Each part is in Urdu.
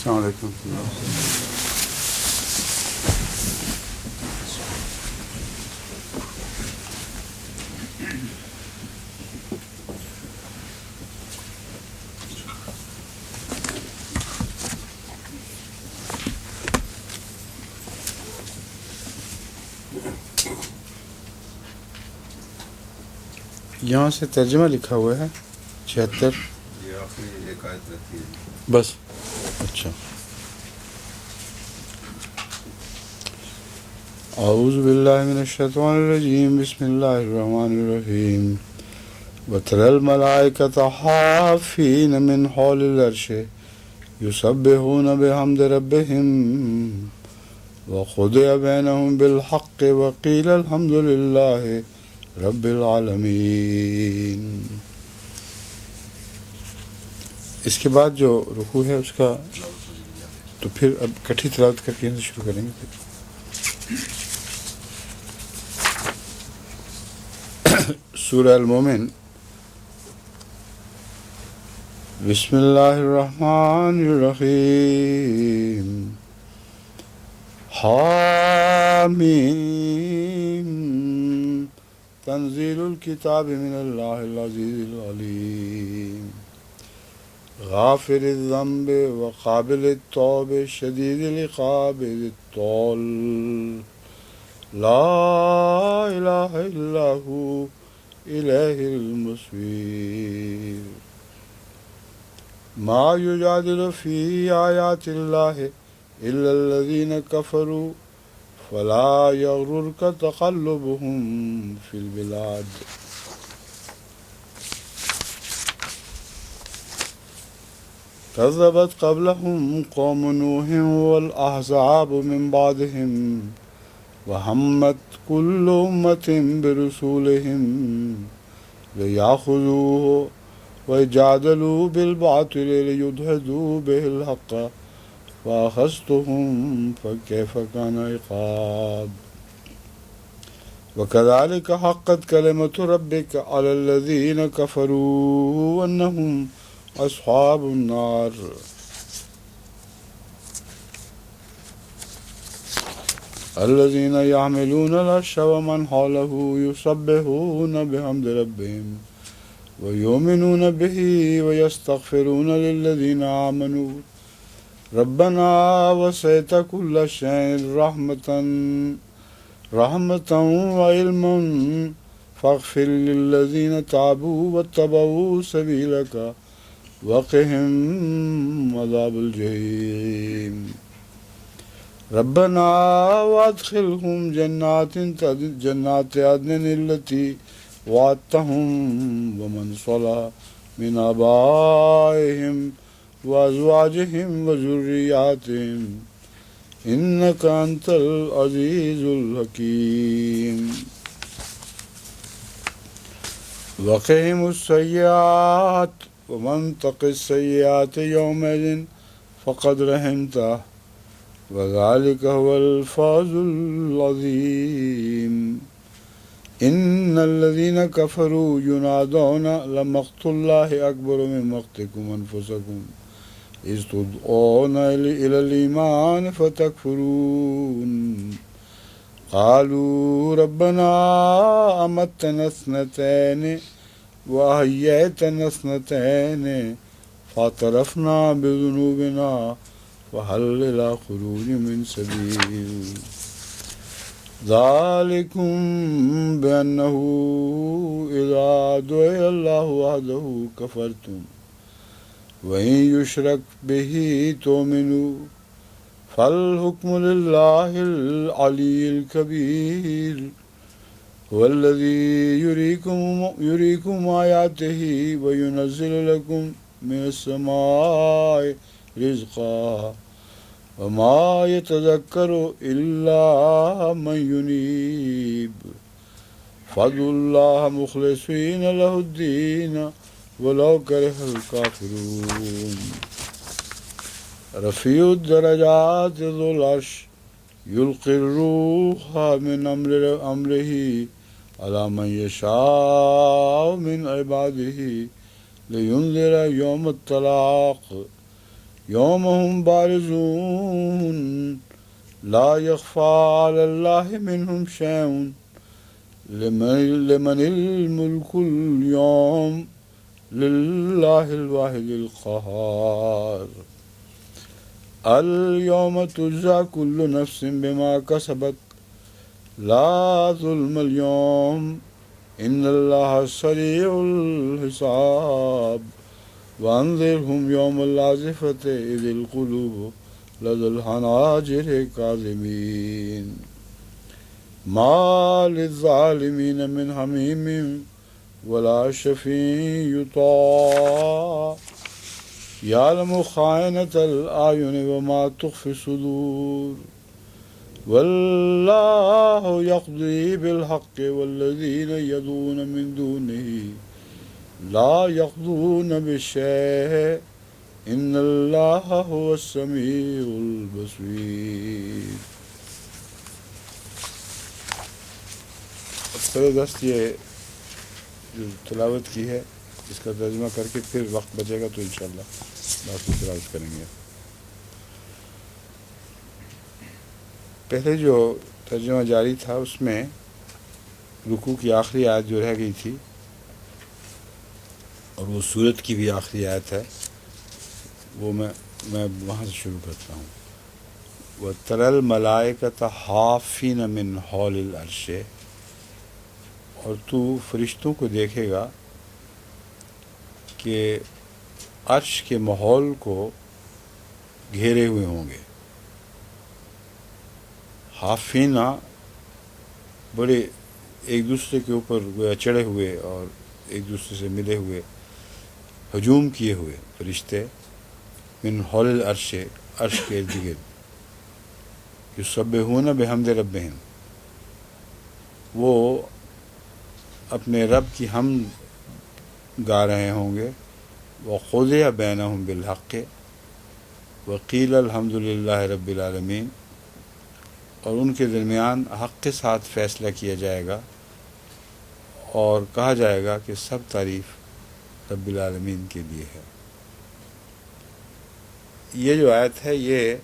السلام علیکم. یہاں سے ترجمہ لکھا ہوا ہے 76. یہ آخری ایک آیت رہتی ہے بس. اچھا. اعوذ باللہ من الشیطان الرجیم. بسم اللہ الرحمن الرحیم. وترى الملائکۃ حافین من حول العرش یسبحون بحمد ربهم وقضی بینهم بالحق وقیل الحمد للہ رب العالمین. اس کے بعد جو رکوع ہے اس کا تو پھر اب کٹھی تلاوت کر کے یہاں سے شروع کریں گے. سورہ المومن. بسم اللہ الرحمن الرحیم. حامیم تنزیل الکتاب من اللہ العزیز العلیم. غافر الذنب وقابل التوب شدید العقاب ذی الطول لا الہ الا ہو الیہ المصیر. ما یجادل فی آیات اللہ الا الذین کفروا فلا یغررک تقلبهم فی البلاد. كذبت قبلهم قوم نوح والأحزاب من بعدهم وهمت كل أمة برسولهم ليأخذوه ويجادلوا بالباطل ليدحضوا به الحق فأخذتهم فكيف كان عقاب. وكذلك حقت كلمة ربك على الذين كفروا أنهم اصحاب النار. الذين يحملون العرش ومن حوله يسبحون بحمد ربهم ويؤمنون به ويستغفرون للذين آمنوا ربنا وسعت كل شيء رحمة وعلما فاغفر للذين تابوا واتبعوا سبيلك وقهم عذاب الجحیم. ربنا وادخلهم جنات عدن التي وعدتهم ومن صلح من آبائهم وأزواجهم وذرياتهم إنك أنت العزيز الحكيم. وقهم السيئات ومن تق السيئات يومئذ فقد رحمته وذلك هو الفوز العظيم. إن الذين كفروا ينادون لمقت الله أكبر من مقتكم أنفسكم إذ تدعون إلى الإيمان فتكفرون. قالوا ربنا أمتنا اثنتين وأحييتنا اثنتين فاعترفنا بذنوبنا فهل إلى خروج من سبيل. ذلكم بأنه إذا دعي الله وحده كفرتم وإن يشرك به تؤمنوا فالحكم لله العلي الكبير. هو الذي يريكم آياته وينزل لكم من السماء رزقا وما يتذكر إلا من ينيب. فادعوا الله مخلصين له الدين ولو كره الكافرون. رفيع الدرجات ذو العرش يلقي الروح من أمره على من يشاء من عباده لينذر يوم الطلاق یوم هم بارزون لا يخفى على الله منهم شيء لمن الملك اليوم لله الواحد القهار اليوم تجزى كل نفس بما كسبت لا ظلم اليوم إن الله سريع الحساب وأنذرهم يوم العاصفة إذ القلوب لدى الحناجر كاظمين ما للظالمين من حميم ولا شفيع يطاع يعلم خائنة الأعين وما تخفي الصدور والله يقضي بالحق والذين يدعون من دونه لا يقضون بشيء إن الله هو السميع البصير. پہلے دست یہ جو تلاوت کی ہے اس کا ترجمہ کر کے پھر وقت بچے گا تو انشاءاللہ باقی تلاوت کریں گے. پہلے جو ترجمہ جاری تھا اس میں رکوع کی آخری آیت جو رہ گئی تھی اور وہ سورت کی بھی آخری آیت ہے وہ میں وہاں سے شروع کرتا ہوں. وَتَرَى الْمَلَائِكَةَ حَافِّينَ مِنْ حَوْلِ الْعَرْشِ، اور تو فرشتوں کو دیکھے گا کہ عرش کے ماحول کو گھیرے ہوئے ہوں گے. حافینہ بڑے ایک دوسرے کے اوپر گویا چڑھے ہوئے اور ایک دوسرے سے ملے ہوئے ہجوم کیے ہوئے فرشتے من حول العرش، عرش کے ارد گرد، یسبحون بحمد ربہم، وہ اپنے رب کی حمد گا رہے ہوں گے. وقضی بینہم بالحق وقیل الحمد للہ رب العالمین، اور ان کے درمیان حق کے ساتھ فیصلہ کیا جائے گا اور کہا جائے گا کہ سب تعریف رب العالمین کے لیے ہے. یہ جو آیت ہے یہ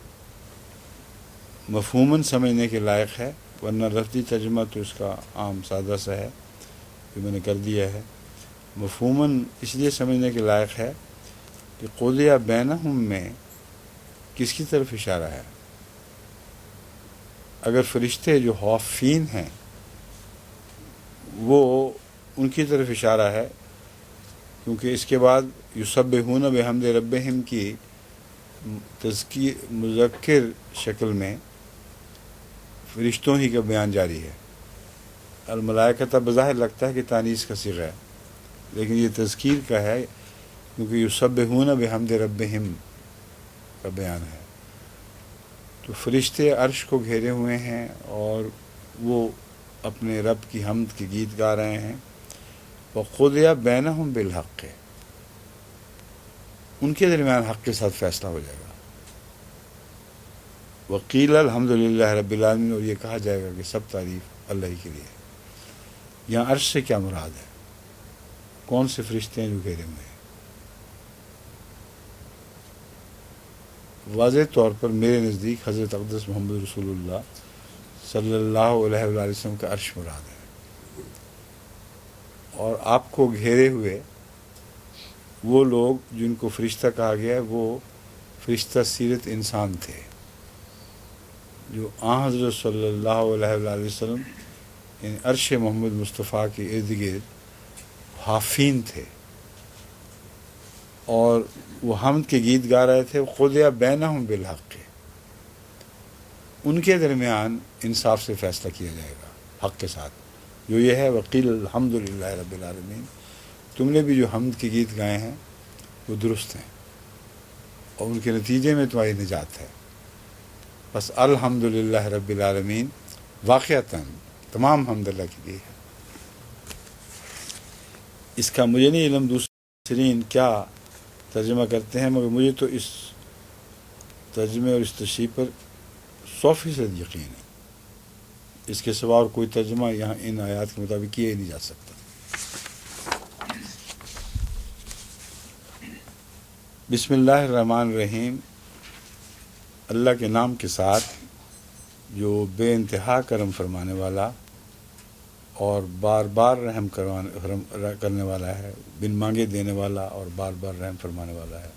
مفہوماً سمجھنے کے لائق ہے، ورنہ لفظی ترجمہ تو اس کا عام سادہ سا ہے جو میں نے کر دیا ہے. مفہوماً اس لیے سمجھنے کے لائق ہے کہ قضی بینہم میں کس کی طرف اشارہ ہے. اگر فرشتے جو حافین ہیں وہ ان کی طرف اشارہ ہے، کیونکہ اس کے بعد یسبحون بحمد ربہم کی تذکیر مذکر شکل میں فرشتوں ہی کا بیان جاری ہے. الملائکہ بظاہر لگتا ہے کہ تانیث کا صیغہ ہے، لیکن یہ تذکیر کا ہے کیونکہ یسبحون بحمد ربہم کا بیان ہے. تو فرشتے عرش کو گھیرے ہوئے ہیں اور وہ اپنے رب کی حمد کے گیت گا رہے ہیں. وقضی بینہم بالحق، ان کے درمیان حق کے ساتھ فیصلہ ہو جائے گا. وقیل الحمد للہ رب العالمین، اور یہ کہا جائے گا کہ سب تعریف اللہ ہی کے لیے. یہاں عرش سے کیا مراد ہے؟ کون سے فرشتے ہیں جو گھیرے ہوئے ہیں؟ واضح طور پر میرے نزدیک حضرت اقدس محمد رسول اللہ صلی اللہ علیہ وآلہ وسلم کا عرش مراد ہے. اور آپ کو گھیرے ہوئے وہ لوگ جن کو فرشتہ کہا گیا ہے وہ فرشتہ سیرت انسان تھے جو آن حضرت صلی اللہ علیہ وآلہ وسلم یعنی عرش محمد مصطفیٰ کے ارد گرد حافین تھے اور وہ حمد کے گیت گا رہے تھے. قضی بینہم بالحق، ان کے درمیان انصاف سے فیصلہ کیا جائے گا حق کے ساتھ، جو یہ ہے وقیل الحمد للہ رب العالمین. تم نے بھی جو حمد کے گیت گائے ہیں وہ درست ہیں اور ان کے نتیجے میں تمہاری نجات ہے. بس الحمد للہ رب العالمین واقعتاً تمام حمد اللہ کے لیے ہے. اس کا مجھے نہیں علم دوسرین کیا ترجمہ کرتے ہیں، مگر مجھے تو اس ترجمے اور اس تشریح پر 100% یقین ہے. اس کے سوا اور کوئی ترجمہ یہاں ان آیات کے مطابق کیا ہی نہیں جا سکتا. بسم اللہ الرحمن الرحیم. اللہ کے نام کے ساتھ جو بے انتہا کرم فرمانے والا اور بار بار رحم کرنے والا ہے، بن مانگے دینے والا اور بار بار رحم فرمانے والا ہے۔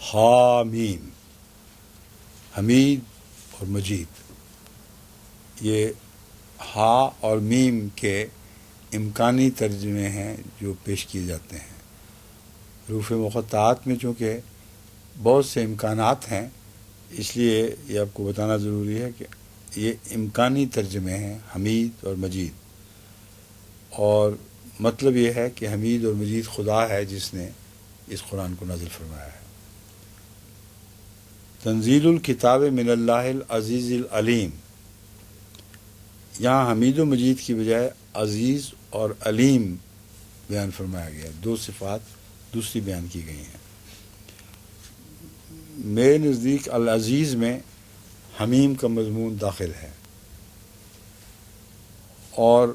حامیم، حمید اور مجید، یہ ہا اور میم کے امکانی ترجمے ہیں جو پیش کیے جاتے ہیں۔ حروف مقطعات میں چونکہ بہت سے امکانات ہیں، اس لیے یہ آپ کو بتانا ضروری ہے کہ یہ امکانی ترجمے ہیں حمید اور مجید، اور مطلب یہ ہے کہ حمید اور مجید خدا ہے جس نے اس قرآن کو نازل فرمایا ہے۔ تنزیل الکتاب من اللہ العزیز العلیم، یہاں حمید و مجید کی بجائے عزیز اور علیم بیان فرمایا گیا، دو صفات دوسری بیان کی گئی ہیں۔ میرے نزدیک العزیز میں حمیم کا مضمون داخل ہے، اور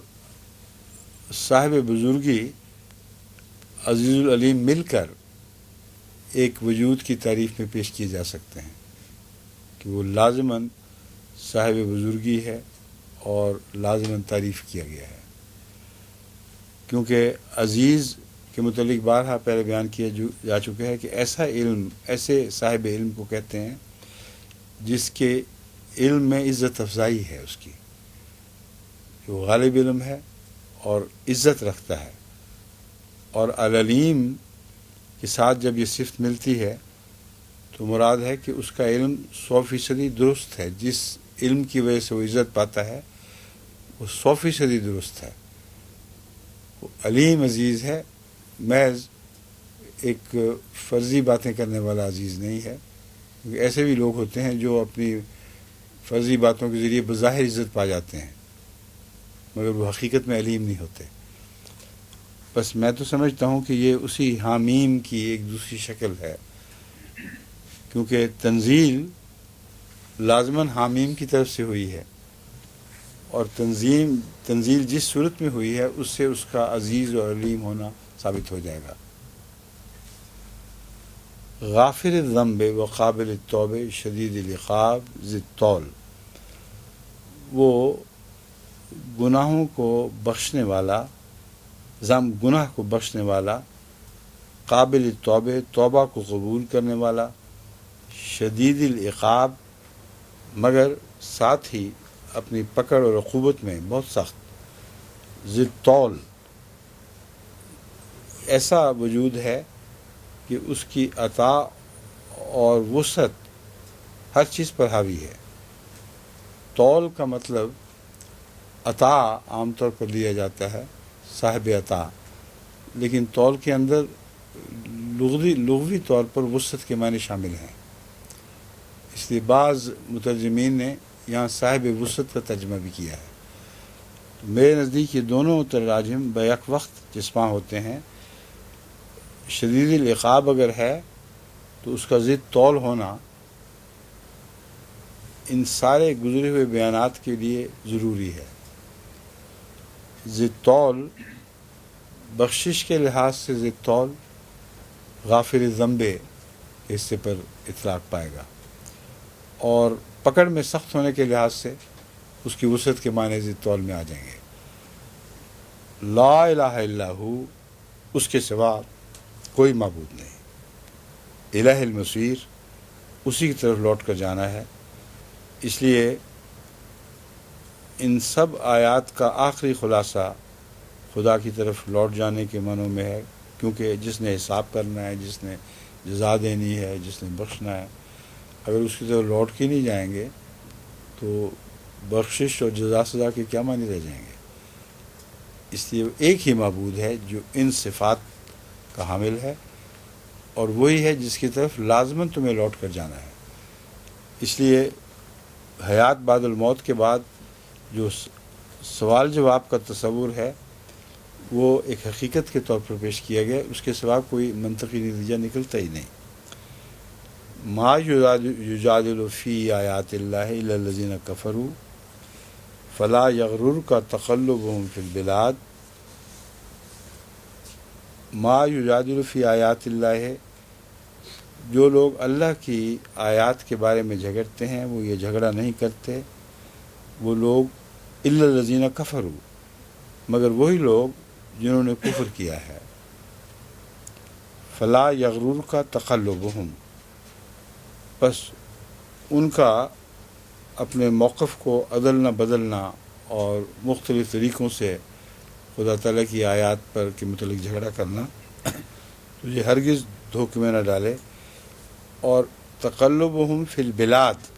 صاحب بزرگی عزیز العلیم مل کر ایک وجود کی تعریف میں پیش کیے جا سکتے ہیں کہ وہ لازماً صاحب بزرگی ہے اور لازماً تعریف کیا گیا ہے، کیونکہ عزیز کے متعلق بارہا پہلے بیان کیا جا چکا ہے کہ ایسا علم، ایسے صاحب علم کو کہتے ہیں جس کے علم میں عزت افزائی ہے، اس کی جو غالب علم ہے اور عزت رکھتا ہے۔ اور العلیم کے ساتھ جب یہ صفت ملتی ہے تو مراد ہے کہ اس کا علم 100% درست ہے، جس علم کی وجہ سے وہ عزت پاتا ہے وہ 100% درست ہے۔ وہ علیم عزیز ہے، محض ایک فرضی باتیں کرنے والا عزیز نہیں ہے، کیونکہ ایسے بھی لوگ ہوتے ہیں جو اپنی فرضی باتوں کے ذریعے بظاہر عزت پا جاتے ہیں مگر وہ حقیقت میں علیم نہیں ہوتے۔ بس میں تو سمجھتا ہوں کہ یہ اسی حامیم کی ایک دوسری شکل ہے، کیونکہ تنزیل لازماً حامیم کی طرف سے ہوئی ہے، اور تنزیل جس صورت میں ہوئی ہے اس سے اس کا عزیز اور علیم ہونا ثابت ہو جائے گا۔ غافر الذنب وقابل التوب شدید العقاب ذی الطول، وہ گناہوں کو بخشنے والا، گناہ کو بخشنے والا، قابل التوب توبہ کو قبول کرنے والا، شدید العقاب مگر ساتھ ہی اپنی پکڑ اور عقوبت میں بہت سخت، ذی الطول ایسا وجود ہے کہ اس کی عطا اور وسعت ہر چیز پر حاوی ہے۔ طول کا مطلب عطا عام طور پر لیا جاتا ہے، صاحب عطا، لیکن طول کے اندر لغوی طور پر وسعت کے معنی شامل ہیں، اس لیے بعض مترجمین نے یہاں صاحب وسعت کا ترجمہ بھی کیا ہے۔ میرے نزدیک یہ دونوں تراجم بیک وقت جسماں ہوتے ہیں۔ شدید العقاب اگر ہے تو اس کا ضد طول ہونا ان سارے گزرے ہوئے بیانات کے لیے ضروری ہے۔ ضد طول بخشش کے لحاظ سے ضد طول غافر الذنب کے حصے پر اطلاق پائے گا، اور پکڑ میں سخت ہونے کے لحاظ سے اس کی وسعت کے معنی ضد طول میں آ جائیں گے۔ لا الہ الا ہو، اس کے سوا کوئی معبود نہیں، الہ المصیر، اسی کی طرف لوٹ کر جانا ہے۔ اس لیے ان سب آیات کا آخری خلاصہ خدا کی طرف لوٹ جانے کے معنوں میں ہے، کیونکہ جس نے حساب کرنا ہے، جس نے جزا دینی ہے، جس نے بخشنا ہے، اگر اس کی طرف لوٹ کے نہیں جائیں گے تو بخشش اور جزا سزا کے کیا معنی رہ جائیں گے۔ اس لیے ایک ہی معبود ہے جو ان صفات کا حامل ہے، اور وہی ہے جس کی طرف لازماً تمہیں لوٹ کر جانا ہے۔ اس لیے حیات بعد الموت کے بعد جو سوال جواب کا تصور ہے وہ ایک حقیقت کے طور پر پیش کیا گیا، اس کے سوا کوئی منطقی نتیجہ نکلتا ہی نہیں۔ ما یجادل فی آیات اللہ الا الذین کفروا فلا یغررک تقلبهم فی البلاد۔ ما یجادل فی آیات اللہ جو لوگ اللہ کی آیات کے بارے میں جھگڑتے ہیں وہ یہ جھگڑا نہیں کرتے، وہ لوگ الا الذین کفروا، مگر وہی لوگ جنہوں نے کفر کیا ہے۔ فلا یغررک تقلبہم، بس ان کا اپنے موقف کو عدلنا بدلنا اور مختلف طریقوں سے خدا تعالیٰ کی آیات پر کے متعلق جھگڑا کرنا تجھے ہرگز دھوکے میں نہ ڈالے۔ اور تقلبہم فی البلاد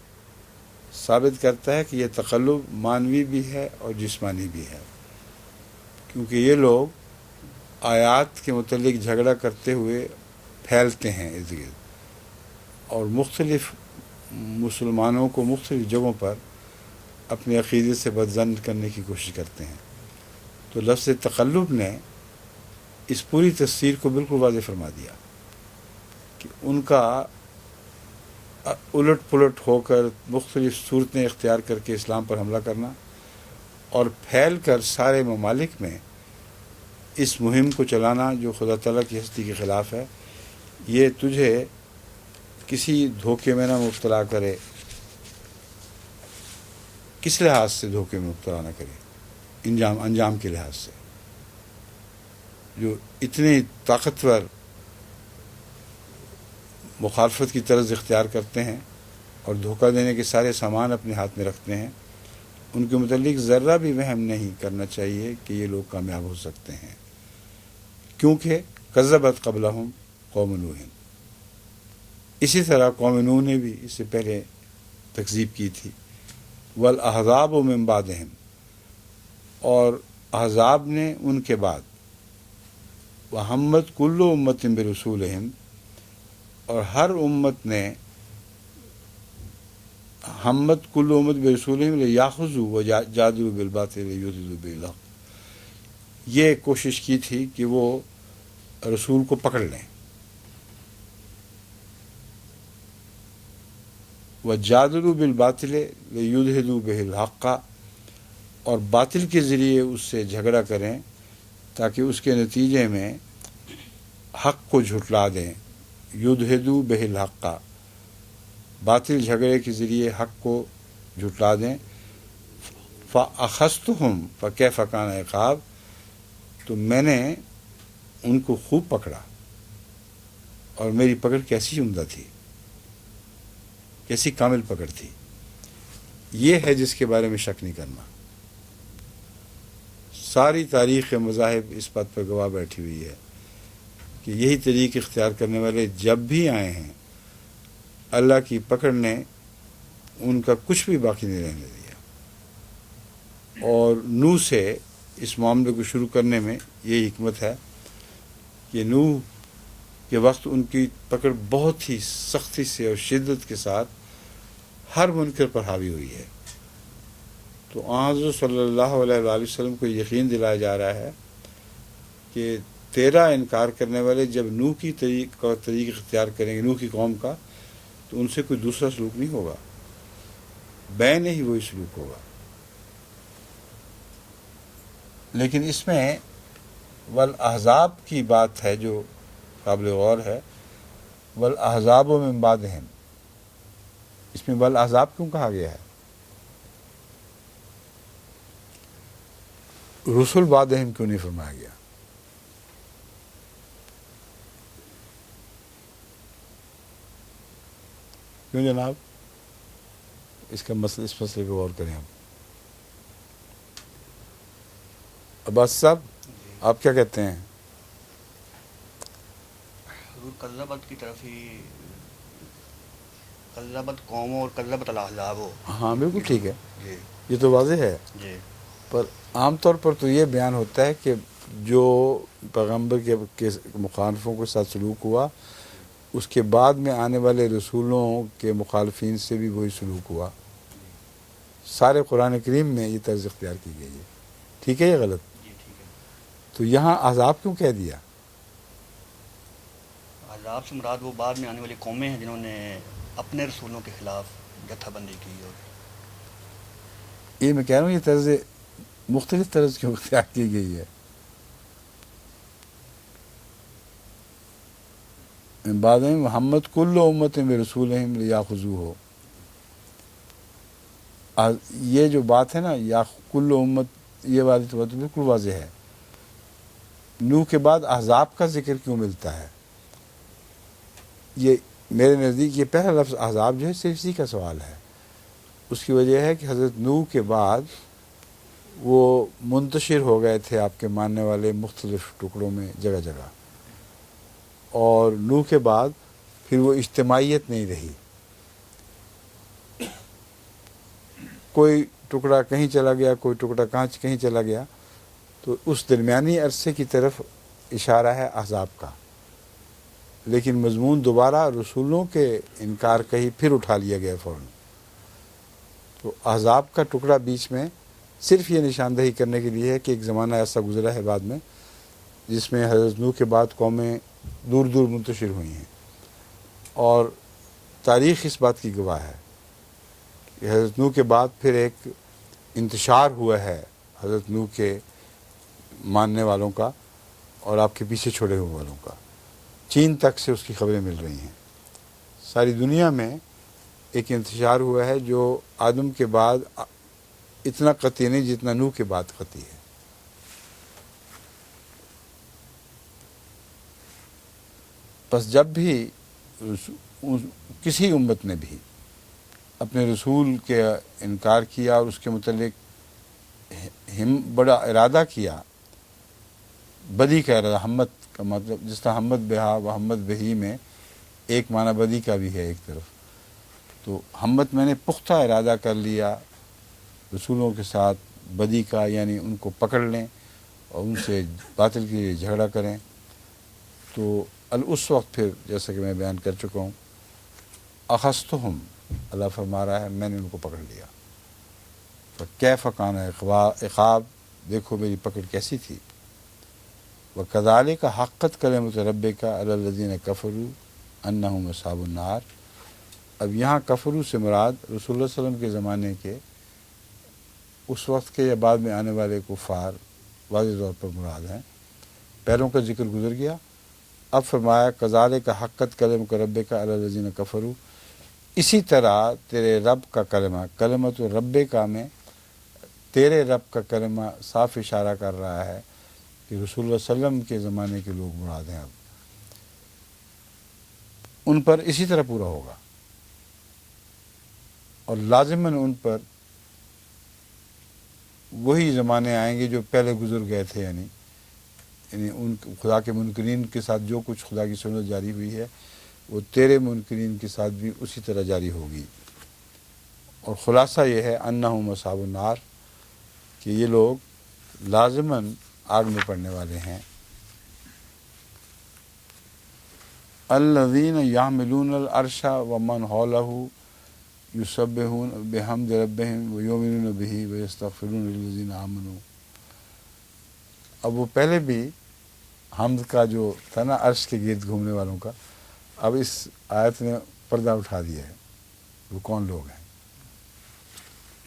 ثابت کرتا ہے کہ یہ تقلب معنوی بھی ہے اور جسمانی بھی ہے، کیونکہ یہ لوگ آیات کے متعلق جھگڑا کرتے ہوئے پھیلتے ہیں ارد گرد، اور مختلف مسلمانوں کو مختلف جگہوں پر اپنے عقیدے سے بدظن کرنے کی کوشش کرتے ہیں۔ تو لفظ تقلب نے اس پوری تصویر کو بالکل واضح فرما دیا کہ ان کا الٹ پلٹ ہو کر مختلف صورتیں اختیار کر کے اسلام پر حملہ کرنا اور پھیل کر سارے ممالک میں اس مہم کو چلانا جو خدا تعالیٰ کی ہستی کے خلاف ہے، یہ تجھے کسی دھوکے میں نہ مبتلا کرے۔ کس لحاظ سے دھوکے میں مبتلا نہ کرے؟ انجام کے لحاظ سے۔ جو اتنے طاقتور مخالفت کی طرز اختیار کرتے ہیں اور دھوکہ دینے کے سارے سامان اپنے ہاتھ میں رکھتے ہیں، ان کے متعلق ذرہ بھی وہم نہیں کرنا چاہیے کہ یہ لوگ کامیاب ہو سکتے ہیں، کیونکہ کذبت قبلہم قوم نوح، اسی طرح قوم نوح نے بھی اس سے پہلے تکذیب کی تھی۔ والاحزاب من بعدہم، اور احزاب نے ان کے بعد، وہمت کل امت برسولہم، اور ہر امت نے ہمت کل امت برسولہم لیاخذوا وجادلوا بالباطل لیدلوا بالحق، یہ کوشش کی تھی کہ وہ رسول کو پکڑ لیں، وجادلوا بالباطل لیدھلوا بہ الحق، اور باطل کے ذریعے اس سے جھگڑا کریں تاکہ اس کے نتیجے میں حق کو جھٹلا دیں۔ یدھدوا بہ الحق، باطل جھگڑے کے ذریعے حق کو جھٹلا دیں۔ فاخذتہم فکیف کان عقاب، تو میں نے ان کو خوب پکڑا، اور میری پکڑ کیسی عمدہ تھی، کیسی کامل پکڑ تھی۔ یہ ہے جس کے بارے میں شک نہیں کرنا۔ ساری تاریخ مذاہب اس بات پر گواہ بیٹھی ہوئی ہے کہ یہی طریق اختیار کرنے والے جب بھی آئے ہیں، اللہ کی پکڑ نے ان کا کچھ بھی باقی نہیں رہنے دیا۔ اور نوح سے اس معاملے کو شروع کرنے میں یہی حکمت ہے کہ نوح کے وقت ان کی پکڑ بہت ہی سختی سے اور شدت کے ساتھ ہر منکر پر حاوی ہوئی ہے۔ تو حضرت صلی اللہ علیہ وآلہ وسلم کو یقین دلایا جا رہا ہے کہ تیرا انکار کرنے والے جب نوح کی طریق اختیار کریں گے، نوح کی قوم کا، تو ان سے کوئی دوسرا سلوک نہیں ہوگا، بین ہی وہی سلوک ہوگا۔ لیکن اس میں والاحزاب کی بات ہے جو قابل غور ہے، والاحزاب من بعدہم، اس میں والاحزاب کیوں کہا گیا ہے؟ رسل بعدہم کیوں نہیں فرمایا گیا؟ کیوں جناب؟ اس کا مسئلہ، اس مسئلے کو غور کریں ہم۔ عباس صاحب آپ کیا کہتے ہیں؟ حضور کذبت کی طرف ہی، کذبت قوم اور کذبت الاحزاب ہو۔ ہاں بالکل ٹھیک ہے، جی یہ تو واضح ہے، جی پر عام طور پر تو یہ بیان ہوتا ہے کہ جو پیغمبر کے مخالفوں کے ساتھ سلوک ہوا، اس کے بعد میں آنے والے رسولوں کے مخالفین سے بھی وہی سلوک ہوا۔ سارے قرآن کریم میں یہ طرز اختیار کی گئی ہے۔ ٹھیک ہے یا غلط؟ جی ٹھیک ہے۔ تو یہاں عذاب کیوں کہہ دیا؟ عذاب سے مراد وہ بعد میں آنے والی قومیں ہیں جنہوں نے اپنے رسولوں کے خلاف جتھا بندی کی، اور یہ میں کہہ رہا ہوں یہ طرز مختلف طرز کیوں اختیار کی گئی ہے؟ بعد میں محمد کل امت میں رسولہم لیاخذوہ، یہ جو بات ہے نا یا کل امت، یہ والی تو بات بالکل واضح ہے۔ نوح کے بعد احزاب کا ذکر کیوں ملتا ہے؟ یہ میرے نزدیک یہ پہلا لفظ احزاب جو ہے صرف اسی کا سوال ہے۔ اس کی وجہ ہے کہ حضرت نوح کے بعد وہ منتشر ہو گئے تھے آپ کے ماننے والے مختلف ٹکڑوں میں جگہ جگہ، اور نوح کے بعد پھر وہ اجتماعیت نہیں رہی، کوئی ٹکڑا کہیں چلا گیا، کوئی ٹکڑا کہیں چلا گیا، تو اس درمیانی عرصے کی طرف اشارہ ہے احزاب کا، لیکن مضمون دوبارہ رسولوں کے انکار کا ہی پھر اٹھا لیا گیا فوراً۔ تو احزاب کا ٹکڑا بیچ میں صرف یہ نشاندہی کرنے کے لیے ہے کہ ایک زمانہ ایسا گزرا ہے بعد میں جس میں حضرت نوح کے بعد قومیں دور دور منتشر ہوئی ہیں، اور تاریخ اس بات کی گواہ ہے کہ حضرت نوح کے بعد پھر ایک انتشار ہوا ہے حضرت نوح کے ماننے والوں کا اور آپ کے پیچھے چھوڑے ہوئے والوں کا۔ چین تک سے اس کی خبریں مل رہی ہیں، ساری دنیا میں ایک انتشار ہوا ہے جو آدم کے بعد اتنا قطعی نہیں جتنا نوح کے بعد قطعی ہے۔ بس جب بھی کسی امت نے بھی اپنے رسول کے انکار کیا اور اس کے متعلق بڑا ارادہ کیا، بدی کا ارادہ، ہمت کا مطلب جس طرح ہمت بہا و ہمت بہی میں ایک معنی بدی کا بھی ہے ایک طرف، تو ہمت میں نے پختہ ارادہ کر لیا رسولوں کے ساتھ بدی کا، یعنی ان کو پکڑ لیں اور ان سے باطل کے لیے جھگڑا کریں، تو اس وقت پھر جیسا کہ میں بیان کر چکا ہوں، اخذتہم، اللہ فرما رہا ہے میں نے ان کو پکڑ لیا، فکیف کان عقاب، دیکھو میری پکڑ کیسی تھی، وکذالک حقت کلمۃ ربک علی الذین کفروا انہم اصحاب النار۔ اب یہاں کفرو سے مراد رسول اللہ صلی اللہ علیہ وسلم کے زمانے کے اس وقت کے یا بعد میں آنے والے کفار واضح طور پر مراد ہیں، پہلوں کا ذکر گزر گیا، اب فرمایا کذالک حقت کلمۃ ربک علی الذین کفروا، اسی طرح تیرے رب کا کلمہ، کلمۃ ربک میں تیرے رب کا کلمہ صاف اشارہ کر رہا ہے کہ رسول اللہ صلی اللہ علیہ وسلم کے زمانے کے لوگ مراد ہیں، اب ان پر اسی طرح پورا ہوگا، اور لازماً ان پر وہی زمانے آئیں گے جو پہلے گزر گئے تھے، یعنی ان خدا کے منکرین کے ساتھ جو کچھ خدا کی سنت جاری ہوئی ہے وہ تیرے منکرین کے ساتھ بھی اسی طرح جاری ہوگی۔ اور خلاصہ یہ ہے انہم اصحاب النار، کہ یہ لوگ لازماً آگ میں پڑنے والے ہیں۔ الذین یحملون العرش ومن حولہ یسبحون بحمد ربہم ویؤمنون بہ ویستغفرون للذین آمنوا۔ اب وہ پہلے بھی حمد کا جو تھا نا عرش کے گرد گھومنے والوں کا، اب اس آیت نے پردہ اٹھا دیا ہے، وہ کون لوگ ہیں؟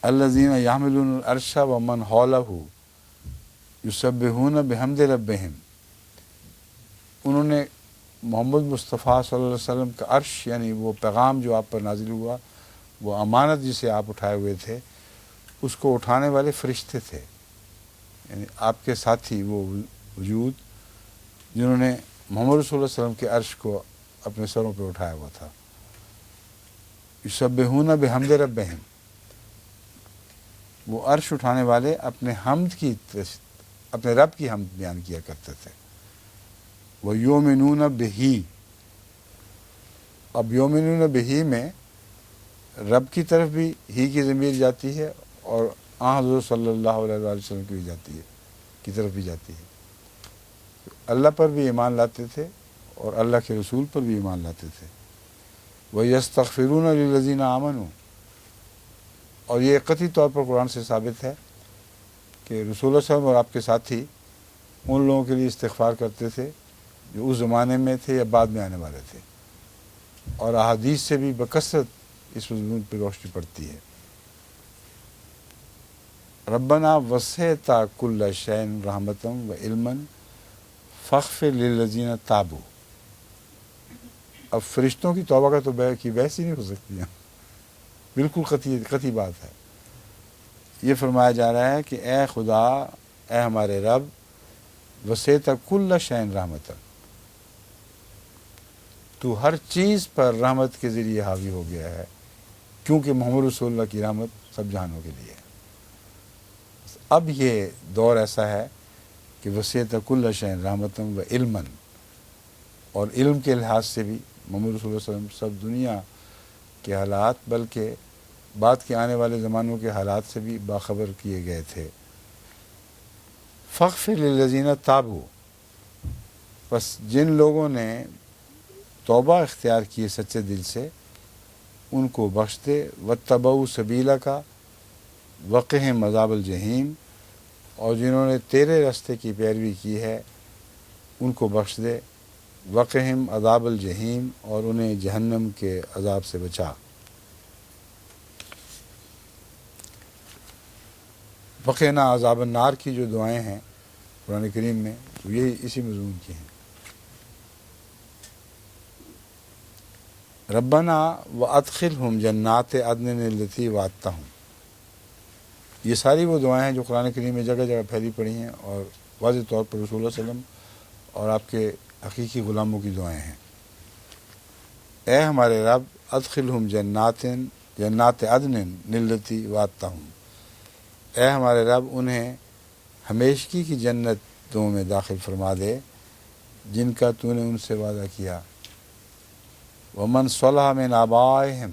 الذین یحملون العرش ومن حولہ یسبحون بحمد ربہم، انہوں نے محمد مصطفیٰ صلی اللہ علیہ وسلم کا عرش، یعنی وہ پیغام جو آپ پر نازل ہوا، وہ امانت جسے آپ اٹھائے ہوئے تھے، اس کو اٹھانے والے فرشتے تھے، یعنی آپ کے ساتھی وہ وجود جنہوں نے محمد رسول اللہ علیہ وسلم کے عرش کو اپنے سروں پہ اٹھایا ہوا تھا۔ یسبحون بحمد ربہم، وہ عرش اٹھانے والے اپنے حمد کی، اپنے رب کی حمد بیان کیا کرتے تھے۔ وَيُؤْمِنُونَ بِهِ، اب یومنون بہی میں رب کی طرف بھی ہی کی ضمیر جاتی ہے اور حضور صلی اللہ علیہ وآلہ وسلم کی بھی جاتی ہے، کی طرف بھی جاتی ہے۔ اللہ پر بھی ایمان لاتے تھے اور اللہ کے رسول پر بھی ایمان لاتے تھے۔ وَيَسْتَغْفِرُونَ لِلَّذِينَ آمَنُوا، اور یہ قطعی طور پر قرآن سے ثابت ہے کہ رسول اللہ صلی اللہ علیہ وسلم اور آپ کے ساتھی ان لوگوں کے لیے استغفار کرتے تھے جو اس زمانے میں تھے یا بعد میں آنے والے تھے، اور احادیث سے بھی بکثرت اس مضمون پہ روشنی پڑتی ہے۔ ربنا وسعت کل شیء رحمۃ و علما فاغفر للذین تابوا، اب فرشتوں کی توبہ کا تو کی بحث ہی نہیں ہو سکتی ہے، بالکل قطعی بات ہے۔ یہ فرمایا جا رہا ہے کہ اے خدا، اے ہمارے رب، وسعت کل شین رحمت، تو ہر چیز پر رحمت کے ذریعے حاوی ہو گیا ہے، کیونکہ محمد رسول اللہ کی رحمت سب جہانوں کے لیے ہے۔ اب یہ دور ایسا ہے کہ وسعت کل شین رحمتم و علمًا، اور علم کے لحاظ سے بھی محمد رسول اللہ علیہ وسلم سب دنیا کے حالات، بلکہ بعد کے آنے والے زمانوں کے حالات سے بھی باخبر کیے گئے تھے۔ فاغفر للذین تابوا، پس جن لوگوں نے توبہ اختیار کیے سچے دل سے، ان کو بخش دے، واتبعوا سبیلک، وقہم عذاب الجحیم، اور جنہوں نے تیرے راستے کی پیروی کی ہے ان کو بخش دے، وقہم عذاب الجحیم، اور انہیں جہنم کے عذاب سے بچا۔ وقنا عذاب النار کی جو دعائیں ہیں قرآن کریم میں، تو یہ اسی مضمون کی ہیں۔ ربنا وادخلہم جنات عدن التی وعدتہم، یہ ساری وہ دعائیں ہیں جو قرآن کریم میں جگہ جگہ پھیلی پڑی ہیں، اور واضح طور پر رسول اللہ صلی اللہ علیہ وسلم اور آپ کے حقیقی غلاموں کی دعائیں ہیں۔ اے ہمارے رب، ادخلہم جنات عدن التی وعدتہم، اے ہمارے رب انہیں ہمیشگی کی جنتوں میں داخل فرما دے جن کا تو نے ان سے وعدہ کیا۔ ومن صلح من آبائہم،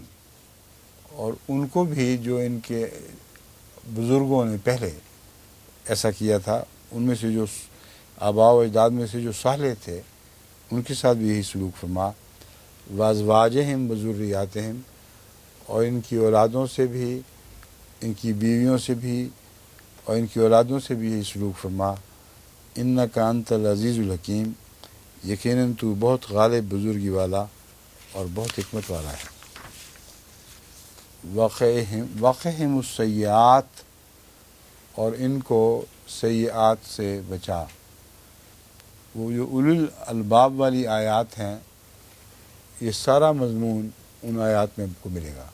اور ان کو بھی جو ان کے بزرگوں نے پہلے ایسا کیا تھا، ان میں سے جو آباء و اجداد میں سے جو صالح تھے ان کے ساتھ بھی یہی سلوک فرما۔ وازواجہم وذریاتہم، اور ان کی اولادوں سے بھی، ان کی بیویوں سے بھی اور ان کی اولادوں سے بھی یہی سلوک فرما۔ انک انت العزیز الحکیم، یقیناً تو بہت غالب، بزرگی والا اور بہت حکمت والا ہے۔ وقہم السیئات، اور ان کو سیئات سے بچا۔ وہ جو اولو الالباب والی آیات ہیں، یہ سارا مضمون ان آیات میں آپ کو ملے گا۔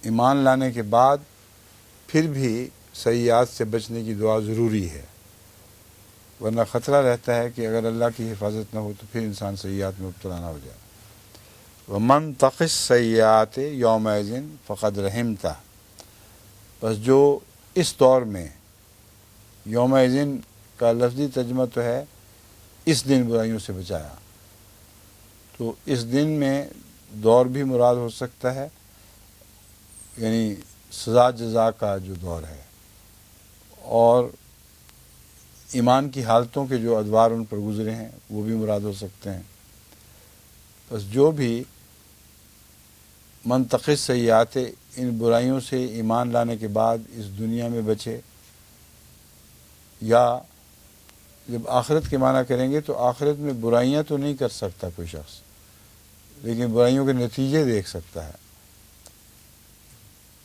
ایمان لانے کے بعد پھر بھی سیئات سے بچنے کی دعا ضروری ہے، ورنہ خطرہ رہتا ہے کہ اگر اللہ کی حفاظت نہ ہو تو پھر انسان سیئات میں مبتلا نہ ہو جائے۔ وَمَن تَقِ السَّیِّئَاتِ یومئذ فقد رحمتہ، بس جو اس دور میں، یومئذ کا لفظی ترجمہ تو ہے اس دن برائیوں سے بچایا، تو اس دن میں دور بھی مراد ہو سکتا ہے، یعنی سزا جزا کا جو دور ہے، اور ایمان کی حالتوں کے جو ادوار ان پر گزرے ہیں وہ بھی مراد ہو سکتے ہیں۔ بس جو بھی منتقص سیئات، ان برائیوں سے ایمان لانے کے بعد اس دنیا میں بچے، یا جب آخرت کے معنی کریں گے تو آخرت میں برائیاں تو نہیں کر سکتا کوئی شخص، لیکن برائیوں کے نتیجے دیکھ سکتا ہے،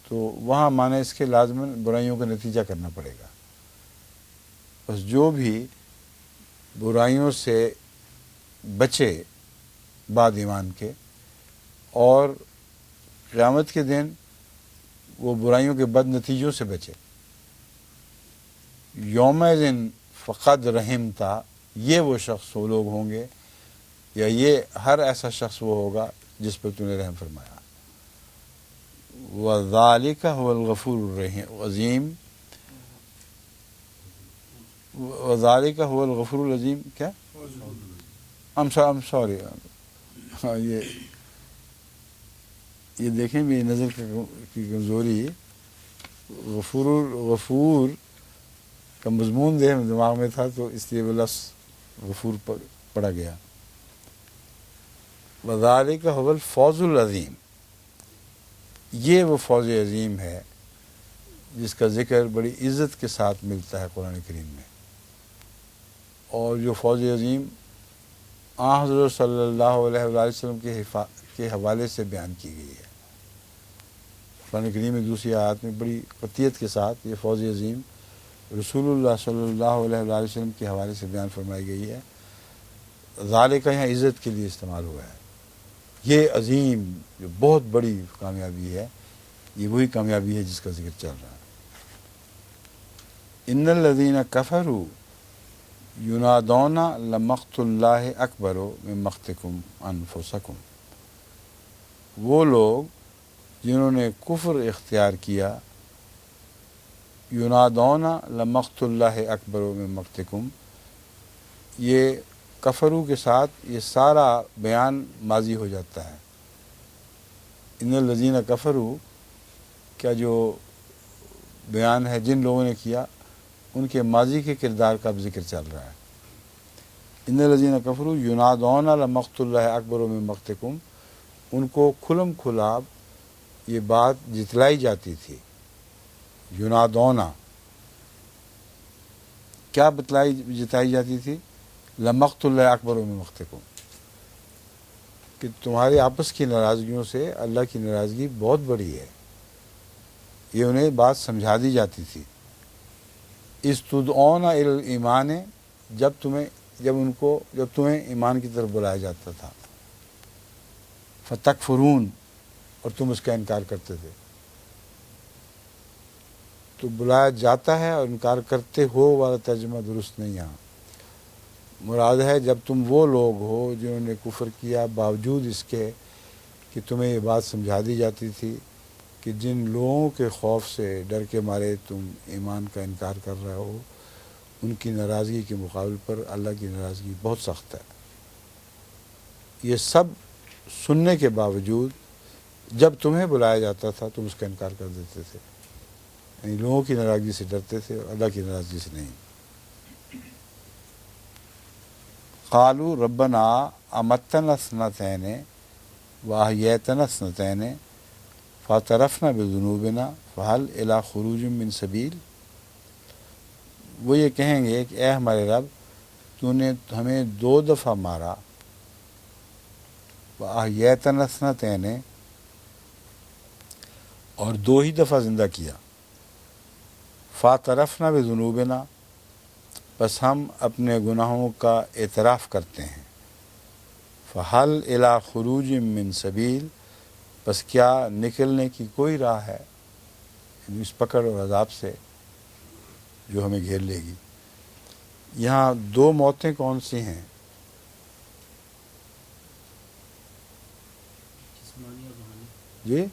تو وہاں معنی اس کے لازماً برائیوں کا نتیجہ کرنا پڑے گا۔ بس جو بھی برائیوں سے بچے بعد ایمان کے، اور قیامت کے دن وہ برائیوں کے بد نتیجوں سے بچے، یومئذ فقد رحمتا، یہ وہ شخص وہ لوگ ہوں گے، یا یہ ہر ایسا شخص وہ ہوگا جس پر تو نے رحم فرمایا۔ وَذَلِكَ هُوَ الْغَفُورُ العظیم، وَذَلِكَ هُوَ الْغَفُورُ العظیم، کیا I'm sorry، یہ دیکھیں بھی نظر کی کمزوری، غفور کا مضمون دماغ میں تھا تو اس لیے وہ لفظ غفور پڑا گیا۔ وَذَلِكَ هُوَ الْفَوْزُ الْعَظِيمُ، یہ وہ فوز عظیم ہے جس کا ذکر بڑی عزت کے ساتھ ملتا ہے قرآن کریم میں، اور جو فوز عظیم حضرت صلی اللہ علیہ وآلہ وسلم کے حوالے سے بیان کی گئی ہے۔ قرآن کریم میں دوسری آیات میں بڑی قطعیت کے ساتھ یہ فوز عظیم رسول اللہ صلی اللہ علیہ وآلہ وسلم کے حوالے سے بیان فرمائی گئی ہے۔ ذالک یہاں عزت کے لیے استعمال ہوا ہے. یہ عظیم جو بہت بڑی کامیابی ہے، یہ وہی کامیابی ہے جس کا ذکر چل رہا ہے. ان الذین کفروا ینادون لمقت اللہ اکبر من مقتکم انفسکم. وہ لوگ جنہوں نے کفر اختیار کیا، ینادون لمقت اللہ اکبر من مقتکم، یہ کفرو کے ساتھ یہ سارا بیان ماضی ہو جاتا ہے. ان الذین کفروا کا جو بیان ہے جن لوگوں نے کیا، ان کے ماضی کے کردار کا اب ذکر چل رہا ہے. ان الذین کفروا ینادون لمقت اللہ اکبر من مقتکم، ان کو کھلم کھلا یہ بات جتلائی جاتی تھی. ینادونا کیا جتائی جاتی تھی؟ لمقت اللہ اکبر من مقتکم، کہ تمہاری آپس کی ناراضگیوں سے اللہ کی ناراضگی بہت بڑی ہے. یہ انہیں بات سمجھا دی جاتی تھی. اذ تدعون الی الایمان، جب تمہیں ایمان کی طرف بلایا جاتا تھا. فتکفرون، اور تم اس کا انکار کرتے تھے. تو بلایا جاتا ہے اور انکار کرتے ہو والا ترجمہ درست نہیں. یہاں مراد ہے جب تم وہ لوگ ہو جنہوں نے کفر کیا باوجود اس کے کہ تمہیں یہ بات سمجھا دی جاتی تھی کہ جن لوگوں کے خوف سے ڈر کے مارے تم ایمان کا انکار کر رہے ہو، ان کی ناراضگی کے مقابل پر اللہ کی ناراضگی بہت سخت ہے. یہ سب سننے کے باوجود جب تمہیں بلایا جاتا تھا تم اس کا انکار کر دیتے تھے. یعنی لوگوں کی ناراضگی سے ڈرتے تھے اور اللہ کی ناراضگی سے نہیں. قالوا ربنا امتنا اثنتین واحییتنا اثنتین فاعترفنا بذنوبنا فهل الی خروج من سبیل. وہ یہ کہیں گے کہ اے ہمارے رب، تو نے ہمیں 2 دفعہ مارا، واحییتنا اثنتین، اور 2 ہی دفعہ زندہ کیا. فاعترفنا بذنوبنا، بس ہم اپنے گناہوں کا اعتراف کرتے ہیں. فہل الی خروج من سبیل، بس کیا نکلنے کی کوئی راہ ہے یعنی اس پکڑ اور عذاب سے جو ہمیں گھیر لے گی. یہاں 2 موتیں کون سی ہیں؟ جی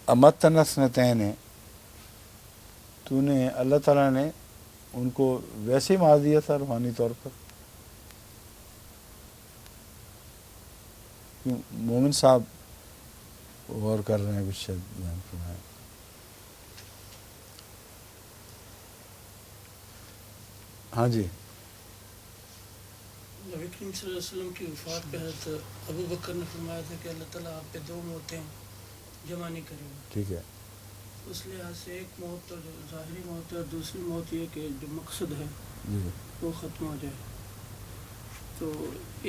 امتنا اثنتین، تو نے اللہ تعالیٰ نے ان کو ویسے ہی مار دیا تھا روحانی طور پر. مومن صاحب غور کر رہے ہیں، کچھ شاید بیان فرمائیں. ہاں جی. نبی کریم صلی اللہ علیہ وسلم کی وفات پہ حضرت ابو بکر نے فرمایا تھا کہ اللہ تعالیٰ آپ پہ 2 موتیں جمع نہیں کرے گا. ٹھیک ہے. اس لحاظ سے ایک موت تو جو ظاہری موت ہے، اور دوسری موت یہ کہ جو مقصد ہے جی وہ ختم ہو جائے. تو